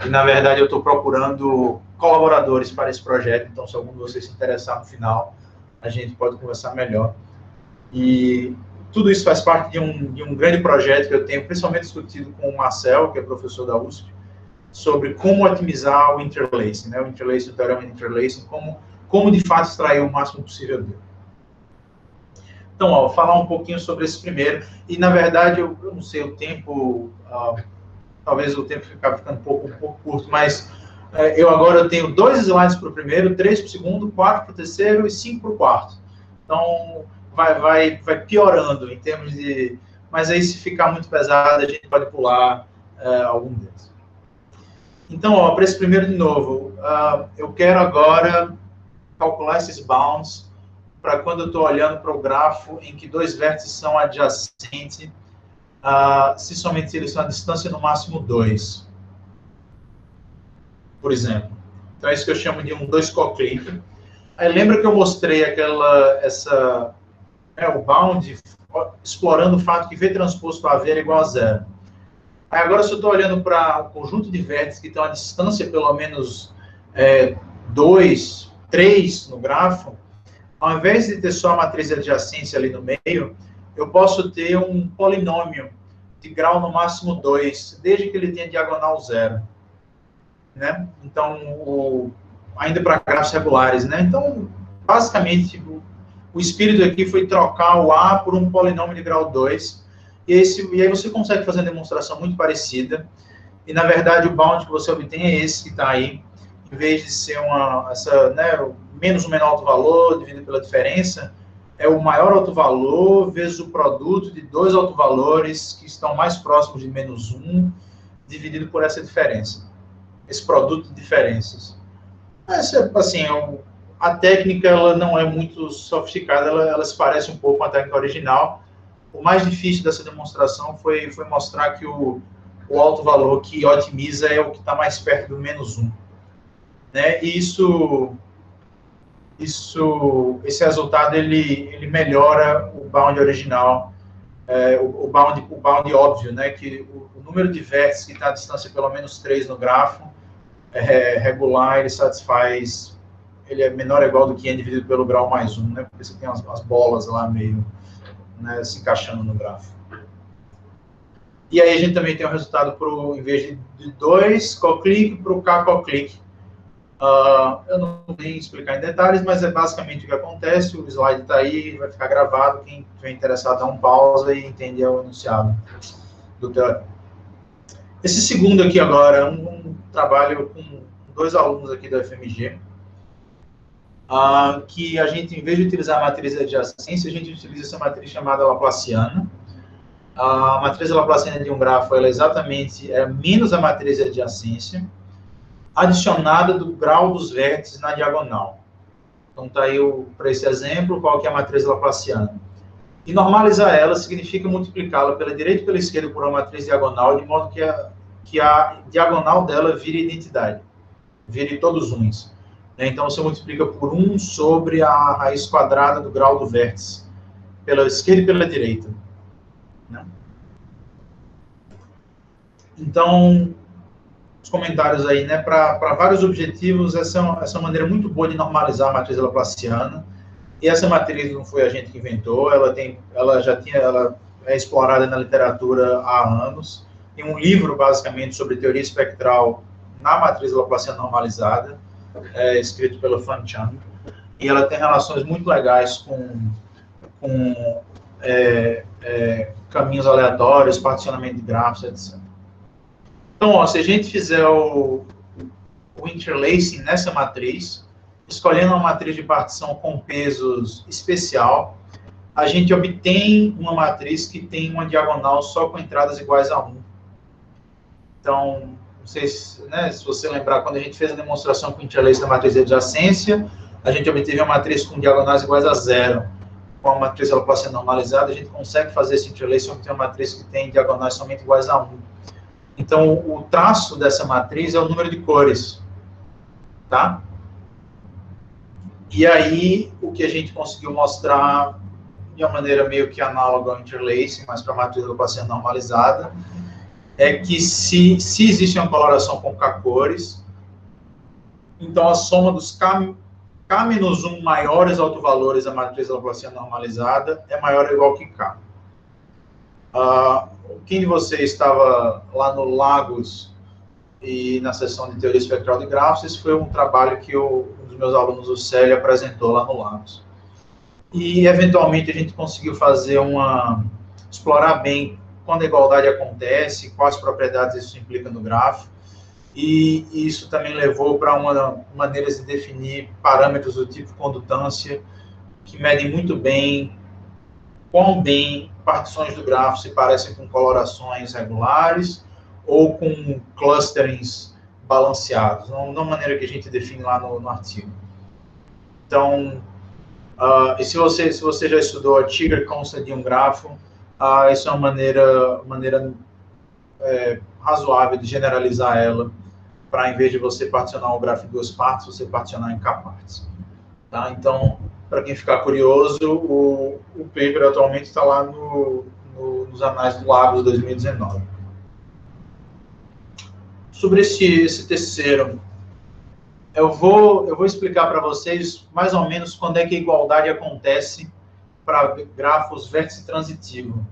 E, na verdade, eu estou procurando colaboradores para esse projeto. Então, se algum de vocês se interessar no final, a gente pode conversar melhor. E tudo isso faz parte de um grande projeto que eu tenho, principalmente discutido com o Marcel, que é professor da USP, sobre como otimizar o interlacing, né? O interlacing, o teorema de interlacing, como de fato extrair o máximo possível dele. Então, vou falar um pouquinho sobre esse primeiro. E, na verdade, eu não sei, o tempo, talvez o tempo acabe ficando um pouco curto, mas eu agora tenho 2 slides para o primeiro, 3 para o segundo, 4 para o terceiro e 5 para o quarto. Então, vai piorando em termos de... Mas aí, se ficar muito pesado, a gente pode pular algum deles. Então, para esse primeiro, de novo, eu quero agora calcular esses bounds para quando eu estou olhando para o grafo em que 2 vértices são adjacentes, se somente eles estão à distância no máximo 2. Por exemplo. Então, é isso que eu chamo de um 2 co-click. Aí, lembra que eu mostrei o bound explorando o fato que V transposto a V era igual a zero. Aí, agora, se eu estou olhando para um conjunto de vértices que estão à distância pelo menos 2, 3 no grafo, ao invés de ter só a matriz de adjacência ali no meio, eu posso ter um polinômio de grau no máximo 2, desde que ele tenha diagonal 0. Né? Então, ainda para grafos regulares. Né? Então, basicamente, o espírito aqui foi trocar o A por um polinômio de grau 2, e aí você consegue fazer uma demonstração muito parecida, e, na verdade, o bound que você obtém é esse que está aí, em vez de ser menos o menor autovalor dividido pela diferença, é o maior autovalor vezes o produto de 2 autovalores que estão mais próximos de menos 1, dividido por essa diferença. Esse produto de diferenças. Assim, a técnica ela não é muito sofisticada, ela se parece um pouco com a técnica original. O mais difícil dessa demonstração foi mostrar que o autovalor que otimiza é o que está mais perto do menos 1. Né? E esse resultado ele melhora o bound original, o bound óbvio, né? Que o número de vértices que está à distância pelo menos 3 no grafo regular, ele é menor ou igual do que n dividido pelo grau mais 1, né? Porque você tem as bolas lá meio, né, se encaixando no grafo. E aí a gente também tem o resultado em vez de 2 co-click para o k co-click. Eu não vou nem explicar em detalhes, mas é basicamente o que acontece. O slide está aí, vai ficar gravado. Quem estiver interessado, dá um pausa e entender o enunciado do teorema. Esse segundo aqui agora é um trabalho com 2 alunos aqui da FMG, que a gente, em vez de utilizar a matriz de adjacência, a gente utiliza essa matriz chamada Laplaciana. A matriz Laplaciana de um grafo, ela exatamente é menos a matriz de adjacência. adicionada do grau dos vértices na diagonal. Então, está aí, para esse exemplo, qual que é a matriz laplaciana. E normalizar ela significa multiplicá-la pela direita e pela esquerda por uma matriz diagonal, de modo que a diagonal dela vire identidade, vire todos uns. Então, você multiplica por 1 sobre a raiz quadrada do grau do vértice, pela esquerda e pela direita. Então, os comentários aí, né? Para vários objetivos, essa é uma maneira muito boa de normalizar a matriz laplaciana. E essa matriz não foi a gente que inventou, ela é explorada na literatura há anos. Tem um livro, basicamente, sobre teoria espectral na matriz laplaciana normalizada, escrito pelo Fan Chang. E ela tem relações muito legais com caminhos aleatórios, particionamento de grafos, etc. Então, ó, se a gente fizer o interlacing nessa matriz, escolhendo uma matriz de partição com pesos especial, a gente obtém uma matriz que tem uma diagonal só com entradas iguais a 1. Então, não sei se você lembrar, quando a gente fez a demonstração com interlacing da matriz de adjacência, a gente obteve uma matriz com diagonais iguais a 0. Com a matriz laplaciana normalizada, a gente consegue fazer esse interlacing e obter uma matriz que tem diagonais somente iguais a 1. Então, o traço dessa matriz é o número de cores, tá? E aí, o que a gente conseguiu mostrar de uma maneira meio que análoga ao interlacing, mas para a matriz laplaciana normalizada, é que se existe uma coloração com K-cores, então a soma dos K-1 maiores autovalores da matriz laplaciana normalizada é maior ou igual que K. Quem de vocês estava lá no Lagos e na sessão de teoria espectral de grafos? Esse foi um trabalho que um dos meus alunos, o Célio, apresentou lá no Lagos. E, eventualmente, a gente conseguiu explorar bem quando a igualdade acontece, quais propriedades isso implica no grafo, e isso também levou para maneiras de definir parâmetros do tipo condutância, que medem muito bem quão bem partições do grafo se parecem com colorações regulares ou com clusterings balanceados, não da maneira que a gente define lá no artigo. Então, e se você já estudou a Tigre Constant de um grafo, isso é uma maneira razoável de generalizar ela, para, em vez de você particionar o grafo em 2 partes, você particionar em K partes. Tá? Então, para quem ficar curioso, o paper atualmente está lá nos anais do Lagos 2019. Sobre esse terceiro, eu vou explicar para vocês mais ou menos quando é que a igualdade acontece para grafos vértice transitivo.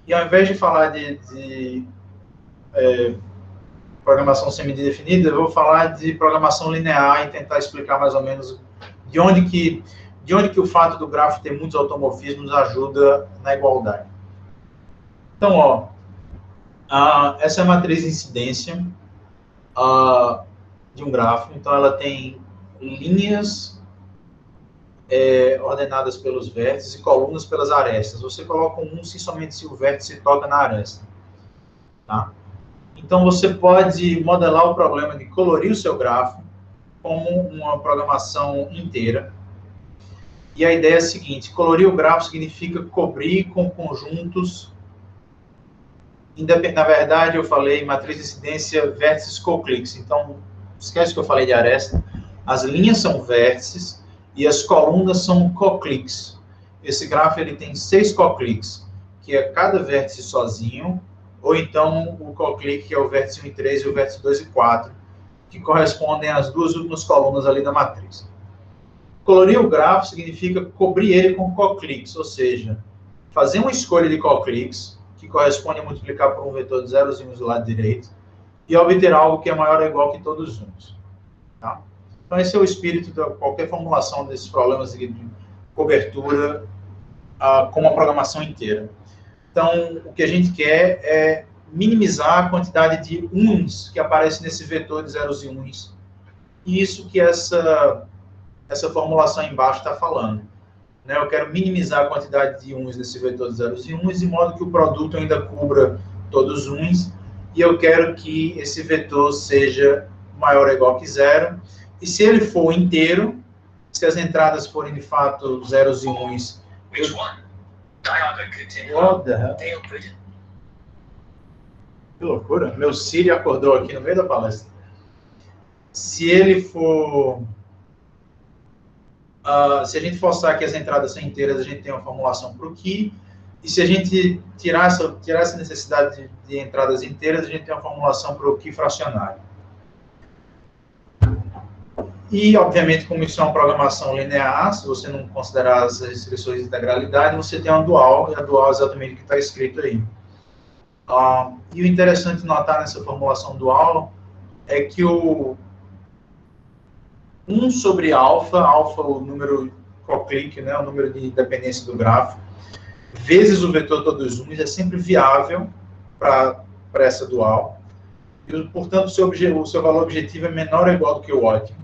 E ao invés de falar de programação semi-definida, eu vou falar de programação linear e tentar explicar mais ou menos de onde que o fato do grafo ter muitos automorfismos ajuda na igualdade. Então, ó, essa é a matriz de incidência de um grafo. Então, ela tem linhas ordenadas pelos vértices e colunas pelas arestas. Você coloca um somente se o vértice toca na aresta. Tá? Então, você pode modelar o problema de colorir o seu grafo como uma programação inteira. E a ideia é a seguinte: colorir o grafo significa cobrir com conjuntos. Na verdade, eu falei matriz de incidência vértices coclix. Então, esquece que eu falei de aresta. As linhas são vértices e as colunas são coclix. Esse grafo ele tem 6 coclix, que é cada vértice sozinho, ou então o coclic, que é o vértice 1 e 3 e o vértice 2 e 4, que correspondem às 2 últimas colunas ali da matriz. Colorir o grafo significa cobrir ele com coclix, ou seja, fazer uma escolha de coclix, que corresponde a multiplicar por um vetor de zeros e uns do lado direito, e obter algo que é maior ou igual que todos juntos. Tá? Então, esse é o espírito de qualquer formulação desses problemas de cobertura com uma programação inteira. Então, o que a gente quer é minimizar a quantidade de uns que aparece nesse vetor de zeros e uns. E isso que essa formulação embaixo está falando. Né? Eu quero minimizar a quantidade de uns nesse vetor de zeros e uns, de modo que o produto ainda cubra todos os uns, e eu quero que esse vetor seja maior ou igual que zero. E se ele for inteiro, se as entradas forem de fato zeros e uns... What the hell? Que loucura. Meu Siri acordou aqui no meio da palestra. Se ele for... se a gente forçar que as entradas são inteiras, a gente tem uma formulação para o key. E se a gente tirar essa necessidade de entradas inteiras, a gente tem uma formulação para o key fracionário. E, obviamente, como isso é uma programação linear, se você não considerar as restrições de integralidade, você tem uma dual, e a dual é exatamente o que está escrito aí. E o interessante notar nessa formulação dual é que o 1 sobre alfa, o número coclique, né, o número de dependência do grafo, vezes o vetor todos uns, é sempre viável para essa dual. E, portanto, o seu valor objetivo é menor ou igual do que o ótimo.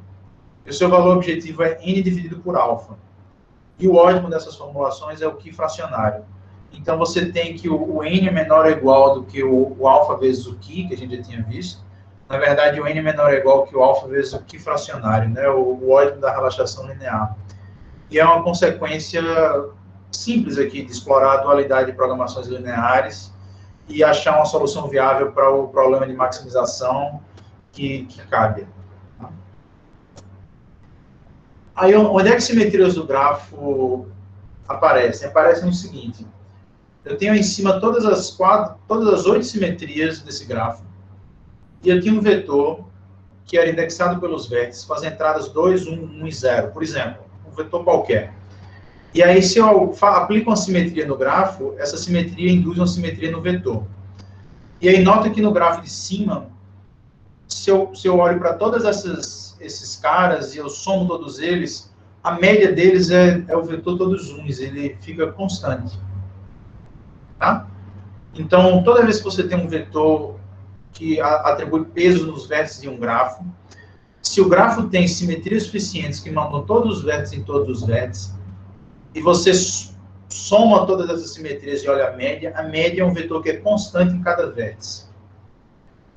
E o seu valor objetivo é n dividido por alfa. E o ótimo dessas formulações é o key fracionário. Então, você tem que o n é menor ou igual do que o alfa vezes o key, que a gente já tinha visto. Na verdade, o n é menor ou igual que o alfa vezes o key fracionário, né? O ótimo da relaxação linear. E é uma consequência simples aqui de explorar a dualidade de programações lineares e achar uma solução viável para o problema de maximização que cabe. Aí, onde é que simetrias do grafo aparecem? Aparecem no seguinte: eu tenho em cima todas as 8 simetrias desse grafo, e eu tenho um vetor que era indexado pelos vértices com as entradas 2, 1, 1 e 0, por exemplo, um vetor qualquer. E aí, se eu aplico uma simetria no grafo, essa simetria induz uma simetria no vetor. E aí, nota que no grafo de cima, se eu olho para todas esses caras e eu somo todos eles, a média deles é o vetor todos uns, ele fica constante. Tá? Então, toda vez que você tem um vetor que atribui peso nos vértices de um grafo, se o grafo tem simetrias suficientes que mandam todos os vértices em todos os vértices, e você soma todas essas simetrias e olha a média é um vetor que é constante em cada vértice.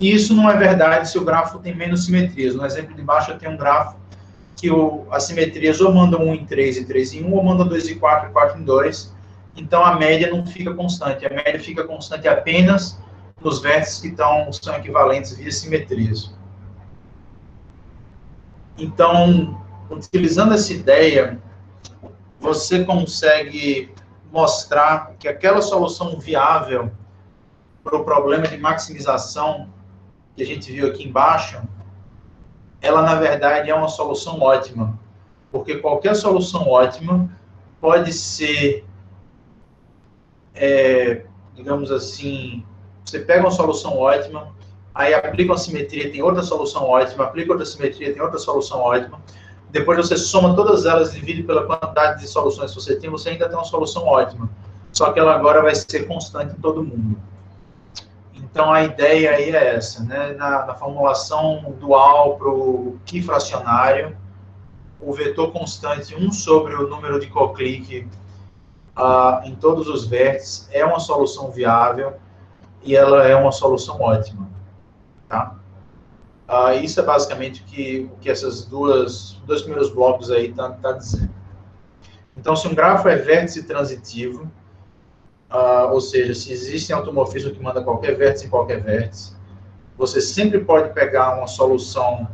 E isso não é verdade se o grafo tem menos simetrias. No exemplo de baixo, eu tenho um grafo que as simetrias ou mandam 1 em 3 e 3 em 1, ou mandam 2 em 4 e 4 em 2. Então, a média não fica constante. A média fica constante apenas nos vértices que são equivalentes via simetrias. Então, utilizando essa ideia, você consegue mostrar que aquela solução viável para o problema de maximização que a gente viu aqui embaixo, ela, na verdade, é uma solução ótima. Porque qualquer solução ótima pode ser, digamos assim, você pega uma solução ótima, aí aplica uma simetria, tem outra solução ótima, aplica outra simetria, tem outra solução ótima. Depois você soma todas elas, divide pela quantidade de soluções que você tem, você ainda tem uma solução ótima. Só que ela agora vai ser constante em todo mundo. Então, a ideia aí é essa, né? Na formulação dual para o key fracionário, o vetor constante 1 sobre o número de coclique em todos os vértices é uma solução viável e ela é uma solução ótima. Tá? Isso é basicamente o que esses dois primeiros blocos aí tá dizendo. Então, se um grafo é vértice transitivo, ou seja, se existe automorfismo que manda qualquer vértice em qualquer vértice, você sempre pode pegar uma solução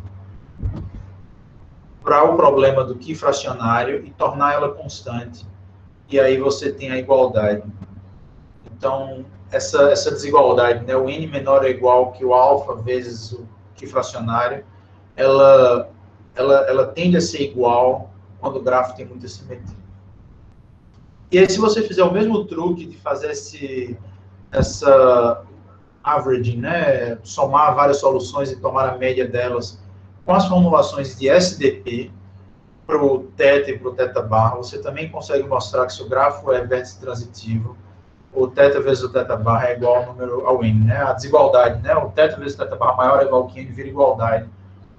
para o problema do key fracionário e tornar ela constante. E aí você tem a igualdade. Então, essa desigualdade, né, o n menor ou igual que o alfa vezes o key fracionário, ela tende a ser igual quando o grafo tem muita simetria. E aí, se você fizer o mesmo truque de fazer essa averaging, né, somar várias soluções e tomar a média delas com as formulações de SDP para o θ e para o θ barra, você também consegue mostrar que se o grafo é vértice transitivo, o θ vezes o θ barra é igual ao n, né? A desigualdade, né? O θ vezes o θ barra maior ou igual que n vira igualdade,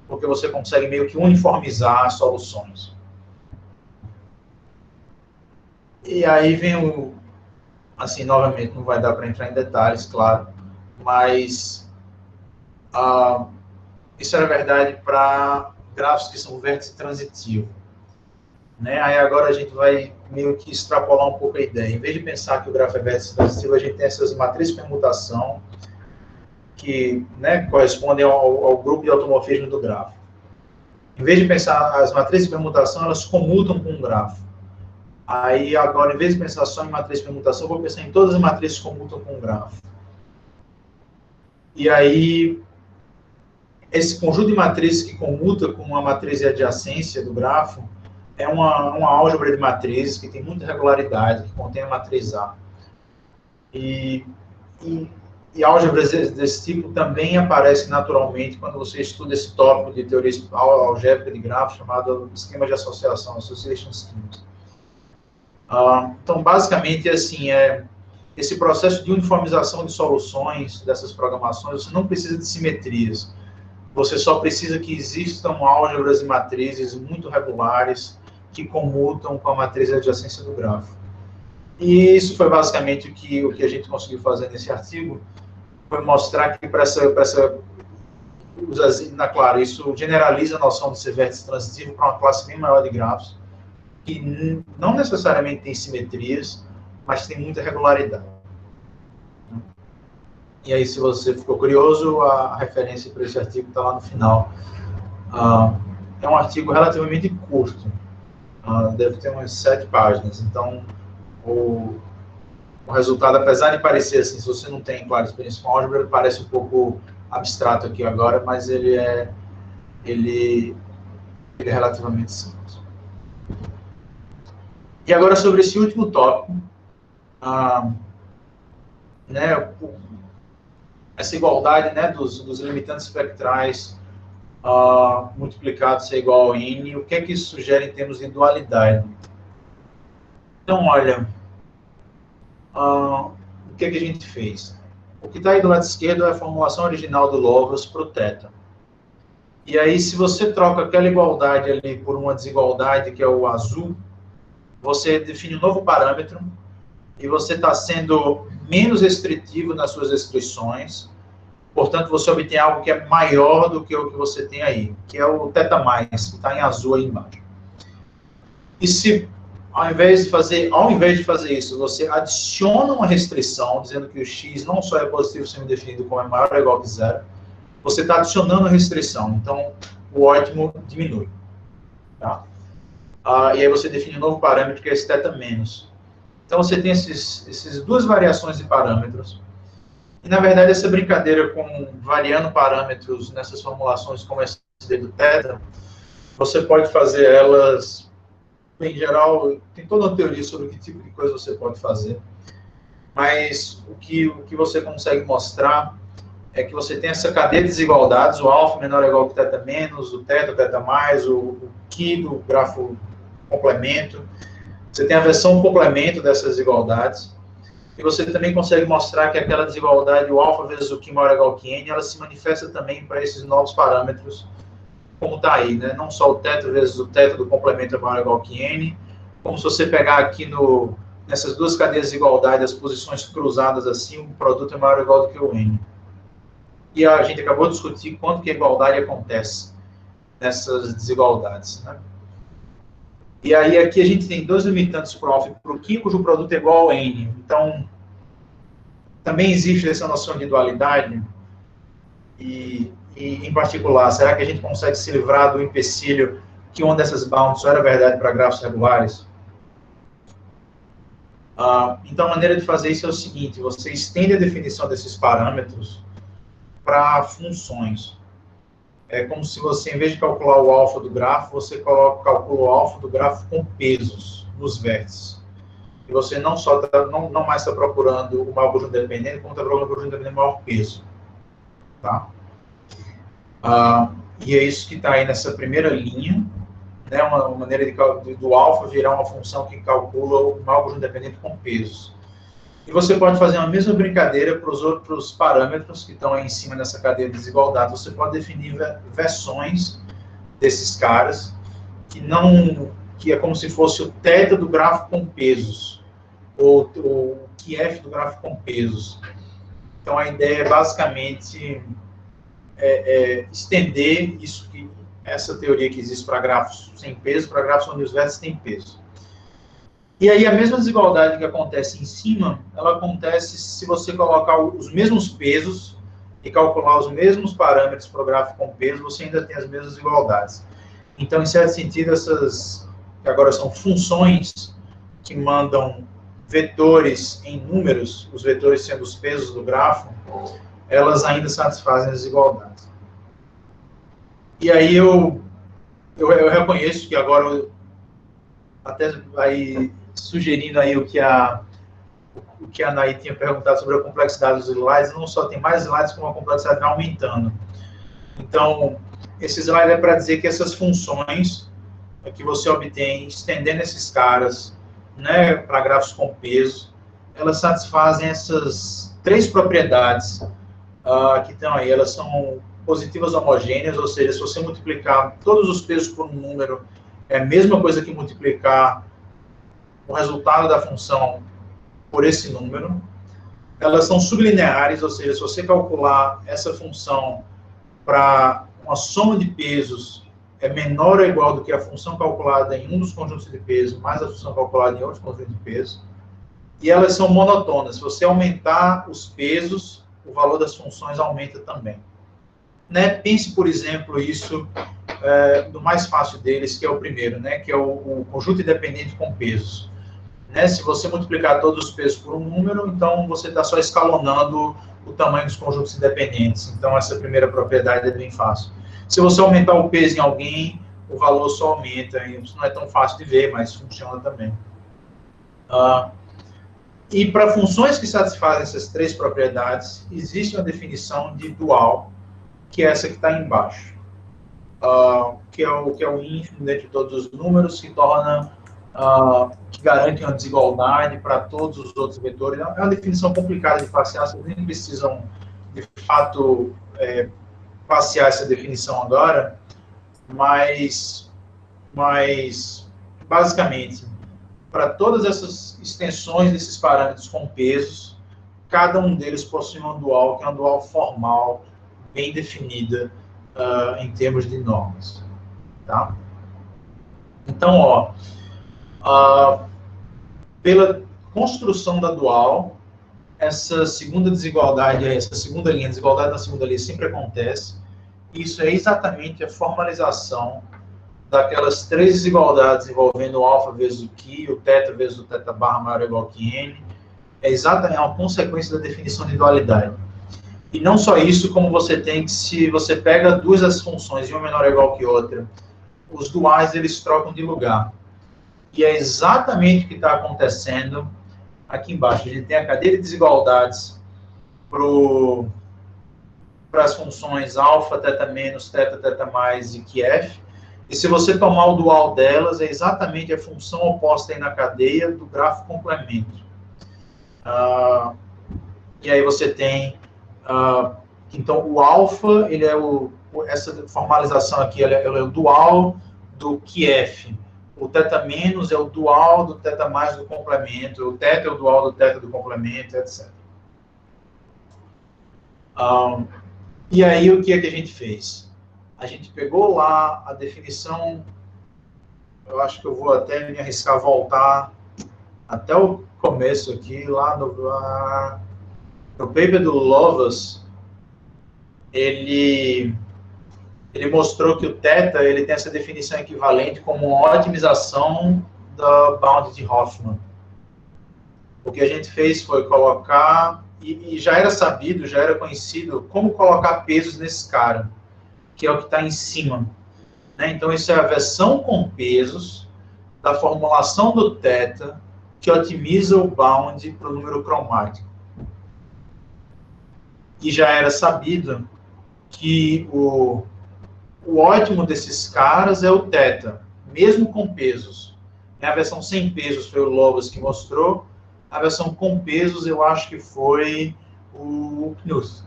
porque você consegue meio que uniformizar as soluções. E aí vem assim, novamente, não vai dar para entrar em detalhes, claro, mas Isso era verdade para grafos que são vértice transitivo. Né? Aí agora a gente vai meio que extrapolar um pouco a ideia. Em vez de pensar que o grafo é vértice transitivo, a gente tem essas matrizes de permutação que, né, correspondem ao grupo de automorfismo do grafo. Em vez de pensar as matrizes de permutação, elas comutam com o grafo. Aí agora, em vez de pensar só em matriz de permutação, eu vou pensar em todas as matrizes que comutam com o grafo. E aí, esse conjunto de matrizes que comuta com uma matriz de adjacência do grafo é uma álgebra de matrizes que tem muita regularidade, que contém a matriz A. E álgebras desse tipo também aparecem naturalmente quando você estuda esse tópico de teoria algébrica de grafos, chamado esquema de associação, association schemes. Então, basicamente, assim, esse processo de uniformização de soluções dessas programações, você não precisa de simetrias. Você só precisa que existam álgebras e matrizes muito regulares que comutam com a matriz de adjacência do grafo. E isso foi basicamente o que a gente conseguiu fazer nesse artigo, foi mostrar que claro, isso generaliza a noção de ser vértice transitivo para uma classe bem maior de grafos, que não necessariamente tem simetrias, mas tem muita regularidade. E aí, se você ficou curioso, a referência para esse artigo está lá no final. É um artigo relativamente curto, deve ter umas 7 páginas, então o resultado, apesar de parecer assim, se você não tem, claro, experiência com álgebra, ele parece um pouco abstrato aqui agora, mas ele é relativamente simples. E agora, sobre esse último tópico, né, essa igualdade, né, dos limitantes espectrais multiplicados é igual a n, o que é que isso sugere em termos de dualidade? Então, olha, o que é que a gente fez? O que está aí do lado esquerdo é a formulação original do Lovász para o θ. E aí, se você troca aquela igualdade ali por uma desigualdade, que é o azul, você define um novo parâmetro e você está sendo menos restritivo nas suas restrições. Portanto, você obtém algo que é maior do que o que você tem aí, que é o θ+, que está em azul aí embaixo. E se, ao invés de fazer isso, você adiciona uma restrição, dizendo que o x não só é positivo semidefinido, como é maior ou igual que zero, você está adicionando a restrição. Então, o ótimo diminui. Tá? E aí você define um novo parâmetro, que é esse θ-. Então, você tem essas duas variações de parâmetros. E, na verdade, essa brincadeira com variando parâmetros nessas formulações como esse do θ, você pode fazer elas, em geral, tem toda uma teoria sobre que tipo de coisa você pode fazer, mas o que você consegue mostrar é que você tem essa cadeia de desigualdades, o alfa menor ou igual que θ-, o θ, o θ+, o Ki do grafo complemento. Você tem a versão complemento dessas desigualdades. E você também consegue mostrar que aquela desigualdade, o alfa vezes o Ki maior ou igual que n, ela se manifesta também para esses novos parâmetros, como está aí, né? Não só o θ vezes o θ do complemento é maior ou igual que n, como se você pegar aqui nessas duas cadeias de desigualdade, as posições cruzadas assim, o produto é maior ou igual do que o n. E a gente acabou de discutir quanto que a igualdade acontece nessas desigualdades, né? E aí aqui a gente tem dois limitantes para o alfa e para o Ki, cujo produto é igual a n. Então, também existe essa noção de dualidade. E em particular, será que a gente consegue se livrar do empecilho que uma dessas bounds só era verdade para grafos regulares? Então, a maneira de fazer isso é o seguinte: você estende a definição desses parâmetros para funções. É como se você, em vez de calcular o alfa do grafo, você calcula o alfa do grafo com pesos nos vértices. E você não mais está procurando o maior conjunto dependente, como está procurando o conjunto dependente maior peso. Tá? E é isso que está aí nessa primeira linha, né? Uma maneira do alfa virar uma função que calcula o maior conjunto dependente com pesos. E você pode fazer a mesma brincadeira para os outros parâmetros que estão aí em cima dessa cadeia de desigualdade. Você pode definir versões desses caras que é como se fosse o θ do grafo com pesos, ou o QF do grafo com pesos. Então, a ideia é basicamente estender isso, essa teoria que existe para grafos sem peso, para grafos onde os vértices têm peso. E aí a mesma desigualdade que acontece em cima, ela acontece se você colocar os mesmos pesos e calcular os mesmos parâmetros para o gráfico com peso, você ainda tem as mesmas desigualdades. Então, em certo sentido, essas, que agora são funções que mandam vetores em números, os vetores sendo os pesos do grafo, elas ainda satisfazem as desigualdades. E aí eu reconheço que agora, até aí, sugerindo aí o que a Anaí tinha perguntado sobre a complexidade dos slides, não só tem mais slides, como a complexidade vai aumentando. Então, esse slide é para dizer que essas funções que você obtém estendendo esses caras, né, para grafos com peso, elas satisfazem essas 3 propriedades que estão aí. Elas são positivas homogêneas, ou seja, se você multiplicar todos os pesos por um número, é a mesma coisa que multiplicar o resultado da função por esse número. Elas são sublineares, ou seja, se você calcular essa função para uma soma de pesos é menor ou igual do que a função calculada em um dos conjuntos de peso, mais a função calculada em outro conjunto de peso. E elas são monotonas. Se você aumentar os pesos, o valor das funções aumenta também. Né? Pense, por exemplo, isso do mais fácil deles, que é o primeiro, né? Que é o conjunto independente com pesos. Né? Se você multiplicar todos os pesos por um número, então você está só escalonando o tamanho dos conjuntos independentes. Então, essa primeira propriedade é bem fácil. Se você aumentar o peso em alguém, o valor só aumenta. Isso não é tão fácil de ver, mas funciona também. E para funções que satisfazem essas 3 propriedades, existe uma definição de dual, que é essa que está embaixo. Que é o ínfimo dentre todos os números, que torna... que garante uma desigualdade para todos os outros vetores. É uma definição complicada de passear, vocês nem precisam, de fato, passear essa definição agora, mas basicamente, para todas essas extensões desses parâmetros com pesos, cada um deles possui uma dual, que é uma dual formal, bem definida em termos de normas. Tá? Então, pela construção da dual, essa segunda desigualdade, essa segunda linha, desigualdade na segunda linha sempre acontece. Isso é exatamente a formalização daquelas 3 desigualdades envolvendo o alfa vezes o Ki, o θ vezes o θ barra maior ou igual que n. É exatamente uma consequência da definição de dualidade. E não só isso, como você tem que, se você pega 2 das funções e uma menor ou igual que outra, os duais eles trocam de lugar. E é exatamente o que está acontecendo aqui embaixo. A gente tem a cadeia de desigualdades para as funções alfa, θ menos, θ, θ mais e Qf. E se você tomar o dual delas, é exatamente a função oposta aí na cadeia do grafo complemento. E aí você tem... então, o alfa, ele é essa formalização aqui, ele é o dual do Qf. O θ menos é o dual do θ mais do complemento, o θ é o dual do θ do complemento, etc. E aí, o que é que a gente fez? A gente pegou lá a definição, eu acho que eu vou até me arriscar a voltar até o começo aqui, lá no paper do Lovas, ele mostrou que o θ ele tem essa definição equivalente como uma otimização da bound de Hoffman. O que a gente fez foi colocar, e já era sabido, já era conhecido, como colocar pesos nesse cara, que é o que está em cima. Né? Então, isso é a versão com pesos da formulação do θ que otimiza o bound para o número cromático. E já era sabido que o ótimo desses caras é o θ, mesmo com pesos. A versão sem pesos foi o Lovas que mostrou, a versão com pesos eu acho que foi o Knuth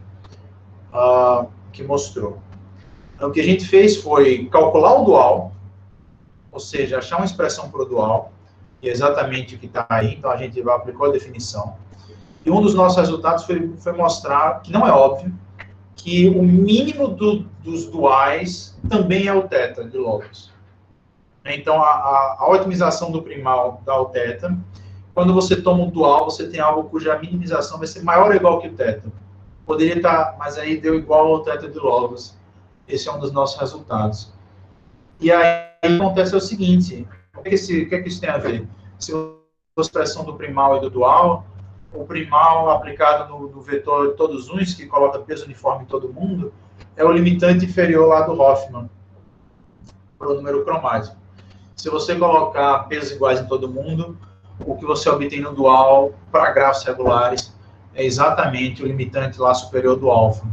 que mostrou. Então, o que a gente fez foi calcular o dual, ou seja, achar uma expressão para o dual, e é exatamente o que está aí, então a gente aplicou a definição. E um dos nossos resultados foi mostrar, que não é óbvio, que o mínimo dos duais também é o θ de logos. Então, a otimização do primal dá o θ. Quando você toma um dual, você tem algo cuja minimização vai ser maior ou igual que o θ. Poderia estar, mas aí deu igual ao θ de logos. Esse é um dos nossos resultados. E aí acontece o seguinte, o que é que isso tem a ver? Se a expressão do primal e do dual, o primal aplicado no vetor de todos os uns, que coloca peso uniforme em todo mundo, é o limitante inferior lá do Hoffman, para o número cromático. Se você colocar pesos iguais em todo mundo, o que você obtém no dual, para grafos regulares, é exatamente o limitante lá superior do alfa.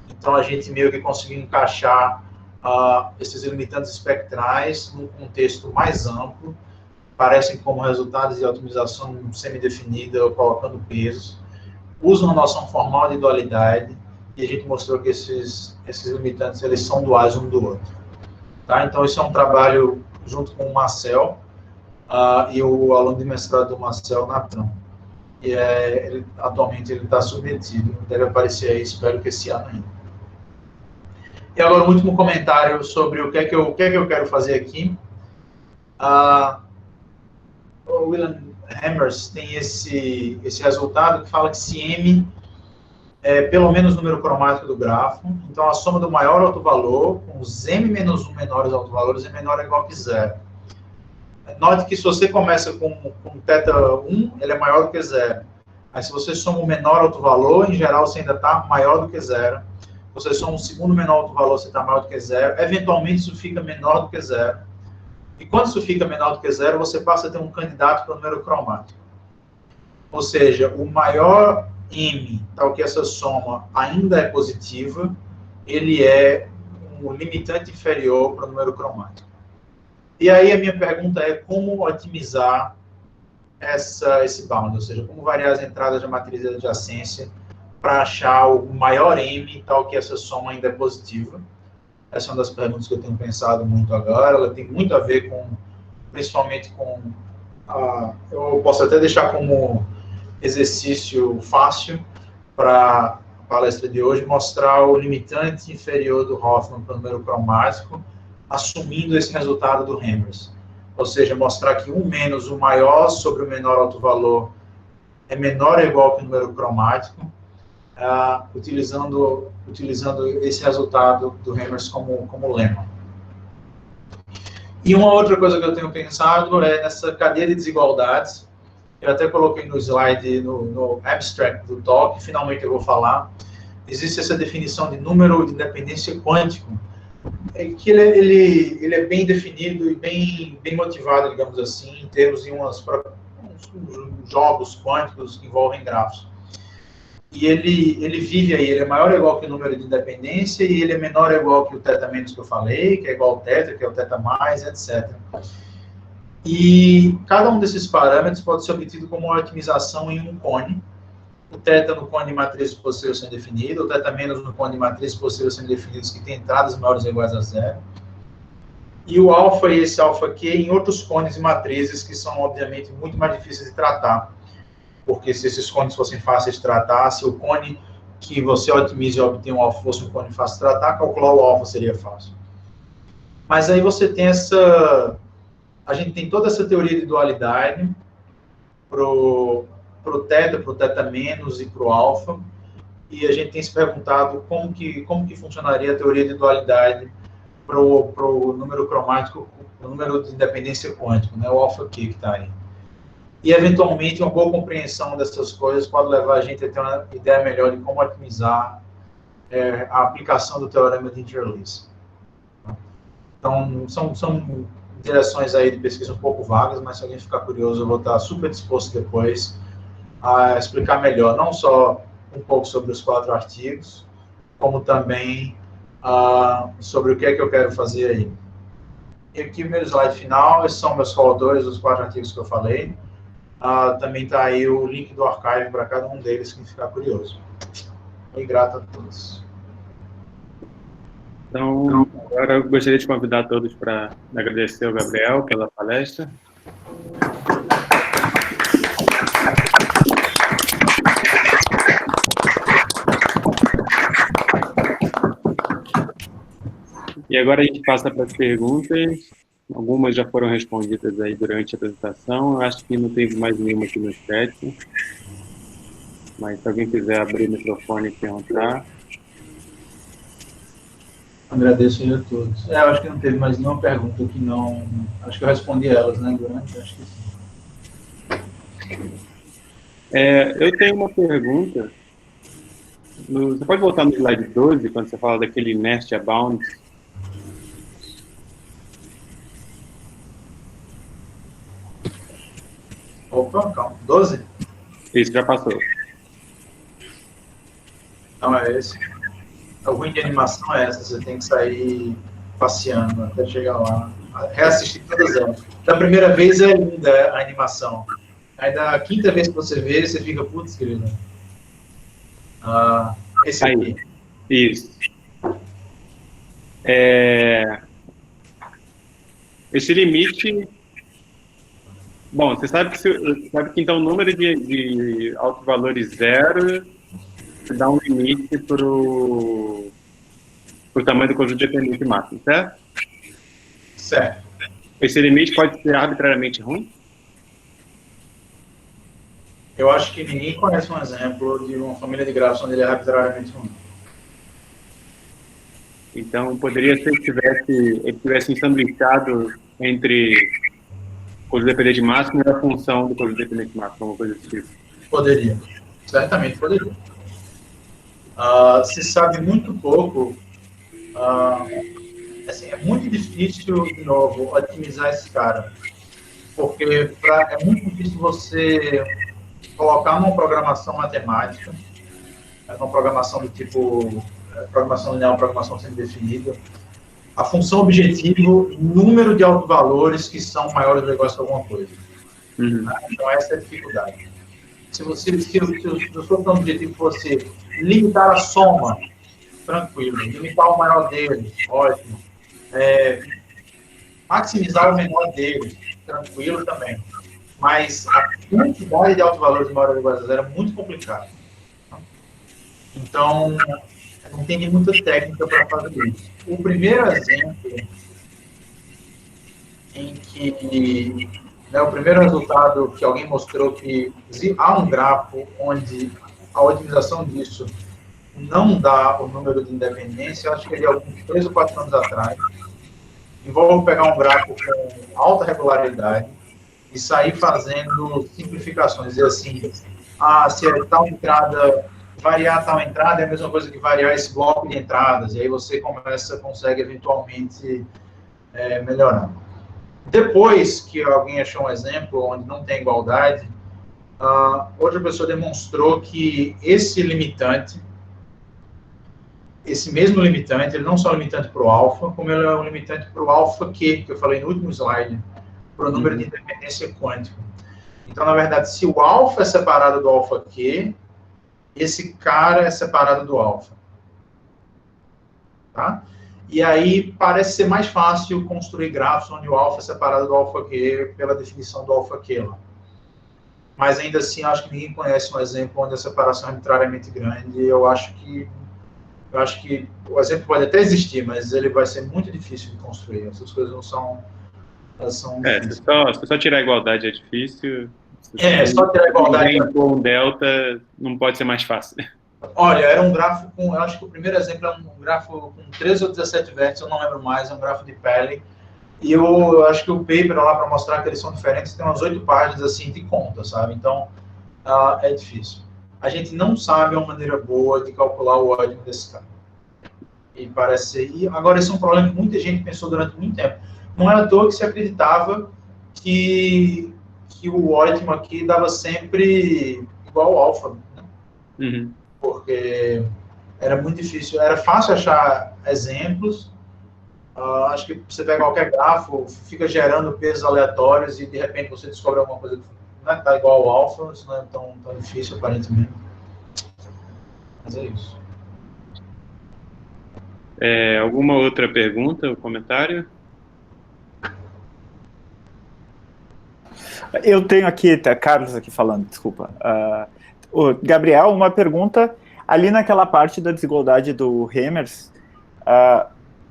Então, a gente meio que conseguiu encaixar esses limitantes espectrais num contexto mais amplo, parecem como resultados de otimização semidefinida, ou colocando pesos, usam a noção formal de dualidade, e a gente mostrou que esses limitantes eles são duais um do outro. Tá? Então, isso é um trabalho junto com o Marcel, e o aluno de mestrado do Marcel, Natan. E atualmente ele está submetido, deve aparecer aí, espero que esse ano ainda. E agora, um último comentário sobre o que é que eu quero fazer aqui. O William Hammers tem esse resultado que fala que se M é pelo menos o número cromático do grafo, então a soma do maior autovalor com os M menos 1 menores autovalores é menor ou igual que zero. Note que se você começa com θ1, ele é maior do que zero. Aí se você soma o menor autovalor, em geral você ainda está maior do que zero. Você soma um segundo menor autovalor, você está maior do que zero. Eventualmente isso fica menor do que zero. E quando isso fica menor do que zero, você passa a ter um candidato para o número cromático. Ou seja, o maior M, tal que essa soma ainda é positiva, ele é um limitante inferior para o número cromático. E aí a minha pergunta é como otimizar esse bound, ou seja, como variar as entradas da matriz de adjacência para achar o maior M, tal que essa soma ainda é positiva. Essa é uma das perguntas que eu tenho pensado muito agora. Ela tem muito a ver principalmente com... eu posso até deixar como exercício fácil para a palestra de hoje, mostrar o limitante inferior do Hoffman para o número cromático, assumindo esse resultado do Hammers. Ou seja, mostrar que 1 menos o maior sobre o menor autovalor é menor ou igual que o número cromático, utilizando esse resultado do Hammers como lema. E uma outra coisa que eu tenho pensado é nessa cadeia de desigualdades. Eu até coloquei no slide, no abstract do talk, finalmente eu vou falar. Existe essa definição de número de independência quântico, que ele é bem definido e bem motivado, digamos assim, em termos de uns jogos quânticos que envolvem grafos. E ele vive aí, ele é maior ou igual que o número de independência, e ele é menor ou igual que o θ menos que eu falei, que é igual ao θ, que é o θ mais, etc. E cada um desses parâmetros pode ser obtido como uma otimização em um cone. O θ no cone de matrizes possíveis sendo definido, o θ menos no cone de matrizes possíveis sendo definidos que tem entradas maiores ou iguais a zero. E o alfa e esse alfa Q em outros cones e matrizes que são, obviamente, muito mais difíceis de tratar. Porque se esses cones fossem fáceis de tratar, se o cone que você otimiza e obtém um alfa fosse um cone fácil de tratar, calcular o alfa seria fácil. Mas aí você tem a gente tem toda essa teoria de dualidade pro θ menos e pro alfa, e a gente tem se perguntado como que funcionaria a teoria de dualidade pro número cromático, o número de independência quântico, né, o alfa Q que está aí. E, eventualmente, uma boa compreensão dessas coisas pode levar a gente a ter uma ideia melhor de como otimizar a aplicação do teorema de Interlease. Então, são direções aí de pesquisa um pouco vagas, mas se alguém ficar curioso, eu vou estar super disposto depois a explicar melhor, não só um pouco sobre os 4 artigos, como também sobre o que é que eu quero fazer aí. E aqui o meu slide final, esses são meus coautores dos 4 artigos que eu falei. Também está aí o link do archive para cada um deles, quem ficar curioso. E grato a todos. Então, agora eu gostaria de convidar todos para agradecer ao Gabriel pela palestra. E agora a gente passa para as perguntas. Algumas já foram respondidas aí durante a apresentação. Eu acho que não teve mais nenhuma aqui no chat. Mas se alguém quiser abrir o microfone e perguntar. Agradeço aí a todos. Eu acho que não teve mais nenhuma pergunta que não... Acho que eu respondi elas, né, durante? Acho que sim. Eu tenho uma pergunta. Você pode voltar no slide 12, quando você fala daquele nest abound? Opa, calma. 12? Isso, já passou. Não, é esse. O ruim de animação é essa, você tem que sair passeando até chegar lá. Reassistir todas elas. Da primeira vez é linda a animação. Aí da quinta vez que você vê, você fica, putz, querido. Esse aqui. Isso. Esse limite... Bom, você sabe que então o número de altos valores zero dá um limite para o tamanho do conjunto dependente máximo, certo? Certo. Esse limite pode ser arbitrariamente ruim? Eu acho que ninguém conhece um exemplo de uma família de grafos onde ele é arbitrariamente ruim. Então, poderia ser que ele tivesse ensanduichado entre o conjunto dependente máximo e a função do conjunto dependente máximo, alguma coisa desse tipo. Poderia. Certamente poderia. Se sabe muito pouco. Assim, é muito difícil, de novo, otimizar esse cara. Porque é muito difícil você colocar numa programação matemática, numa programação do tipo programação linear, programação semi-definida, a função objetivo, número de autovalores que são maiores ou iguais que alguma coisa. Uhum. Então, essa é a dificuldade. Se o seu plano objetivo fosse limitar a soma, tranquilo. Limitar o maior deles, ótimo. Maximizar o menor deles, tranquilo também. Mas a quantidade de autovalores maior ou igual a zero é muito complicado. Então, não tem muita técnica para fazer isso. O primeiro exemplo em que... o primeiro resultado que alguém mostrou que há um grafo onde a otimização disso não dá o número de independência, acho que é de alguns 3 ou 4 anos atrás. Envolve pegar um gráfico com alta regularidade e sair fazendo simplificações. Dizer assim, se é tal entrada, variar tal entrada é a mesma coisa que variar esse bloco de entradas. E aí você consegue eventualmente melhorar. Depois que alguém achou um exemplo onde não tem igualdade, outra pessoa demonstrou que esse mesmo limitante, ele não só é limitante para o alfa, como ele é um limitante para o alfa Q, que eu falei no último slide, para o número de independência quântica. Então, na verdade, se o alfa é separado do alfa Q, esse cara é separado do alfa. Tá? E aí parece ser mais fácil construir grafos onde o alfa é separado do alfa Q pela definição do alfa Q lá. Mas ainda assim, acho que ninguém conhece um exemplo onde a separação é arbitrariamente grande. Eu acho que o exemplo pode até existir, mas ele vai ser muito difícil de construir. Essas coisas não são... Se só tirar a igualdade é difícil. Só tirar a igualdade... um delta não pode ser mais fácil. Olha, era um gráfico com... Eu acho que o primeiro exemplo é um gráfico com 13 ou 17 vértices, eu não lembro mais, é um gráfico de Pelley. E eu acho que o paper lá, para mostrar que eles são diferentes, tem umas 8 páginas assim de conta, sabe? Então, é difícil. A gente não sabe uma maneira boa de calcular o ótimo desse cara. E parece ser... E agora, esse é um problema que muita gente pensou durante muito tempo. Não é à toa que se acreditava que o ótimo aqui dava sempre igual ao alfa, né? Uhum. Porque era muito difícil. Era fácil achar exemplos. Acho que você pega qualquer grafo, fica gerando pesos aleatórios e, de repente, você descobre alguma coisa que não está igual ao alfa. Isso não é tão difícil, aparentemente. Mas é isso. Alguma outra pergunta ou comentário? Eu tenho aqui, Carlos aqui falando, desculpa. O Gabriel, uma pergunta. Ali naquela parte da desigualdade do Hemers,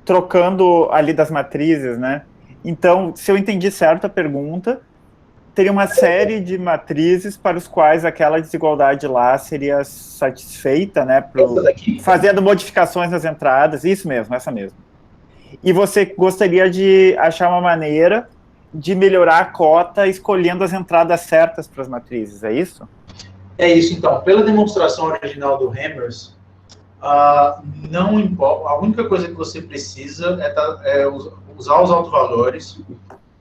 trocando ali das matrizes, né? Então, se eu entendi certo a pergunta, teria uma série de matrizes para os quais aquela desigualdade lá seria satisfeita, né? Fazendo modificações nas entradas, isso mesmo, essa mesmo. E você gostaria de achar uma maneira de melhorar a cota escolhendo as entradas certas para as matrizes, é isso? É isso, então. Pela demonstração original do Hammers, não importa, a única coisa que você precisa é usar os autovalores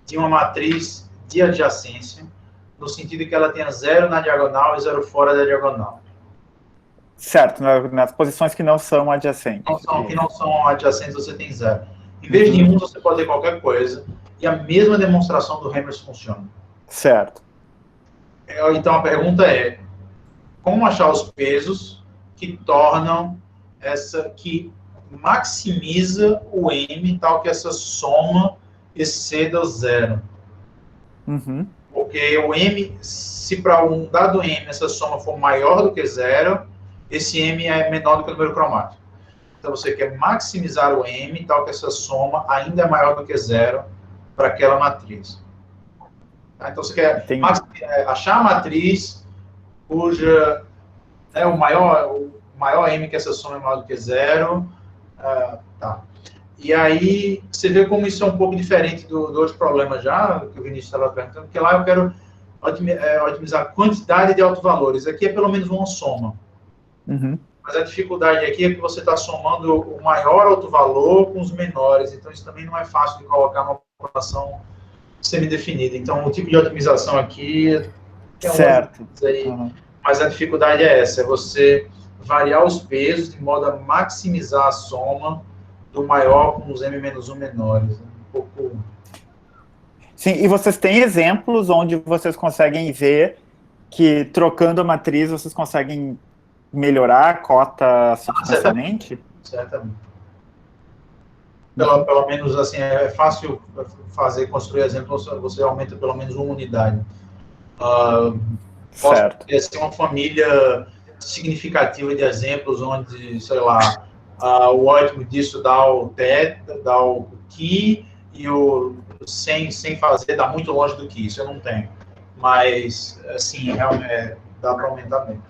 de uma matriz de adjacência, no sentido que ela tenha 0 na diagonal e 0 fora da diagonal. Certo, nas posições que não são adjacentes. Que não são adjacentes, você tem 0. Em vez de 1, você pode ter qualquer coisa, e a mesma demonstração do Hammers funciona. Certo. Então, a pergunta é, como achar os pesos que tornam que maximiza o M, tal que essa soma exceda o 0. Porque o M, se para um dado M essa soma for maior do que 0, esse M é menor do que o número cromático. Então você quer maximizar o M, tal que essa soma ainda é maior do que 0 para aquela matriz. Tá? Então você quer achar a matriz cuja o maior M que essa soma é maior do que 0. Tá. E aí, você vê como isso é um pouco diferente do outro problema já, que o Vinícius estava perguntando, porque lá eu quero otimizar a quantidade de autovalores. Aqui é pelo menos uma soma. Mas a dificuldade aqui é que você está somando o maior autovalor com os menores, então isso também não é fácil de colocar numa população semi-definida. Então, o tipo de otimização aqui é certo. Mas a dificuldade é essa, é você variar os pesos de modo a maximizar a soma do maior com os M-1 menores. Um pouco... Sim, e vocês têm exemplos onde vocês conseguem ver que trocando a matriz vocês conseguem melhorar a cota substancialmente? Certamente. Pelo menos assim, é fácil construir exemplos, você aumenta pelo menos uma unidade. Certo. Pode ser uma família significativa de exemplos onde, sei lá, o ótimo disso dá o θ, dá o que, e o sem fazer dá muito longe do que. Isso eu não tenho. Mas, assim, realmente dá para aumentar bem.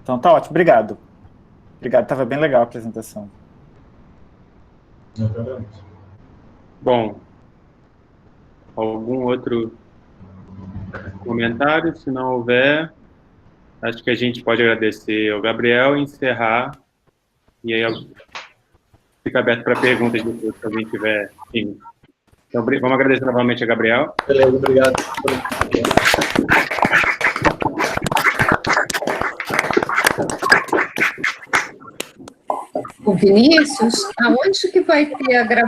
Então tá ótimo, obrigado. Obrigado, estava bem legal a apresentação. Bom, algum outro comentário? Se não houver, acho que a gente pode agradecer ao Gabriel e encerrar. E aí fica aberto para perguntas depois, se alguém tiver. Sim. Então, vamos agradecer novamente a Gabriel. Beleza, obrigado. O Vinícius, aonde que vai ter a gravação?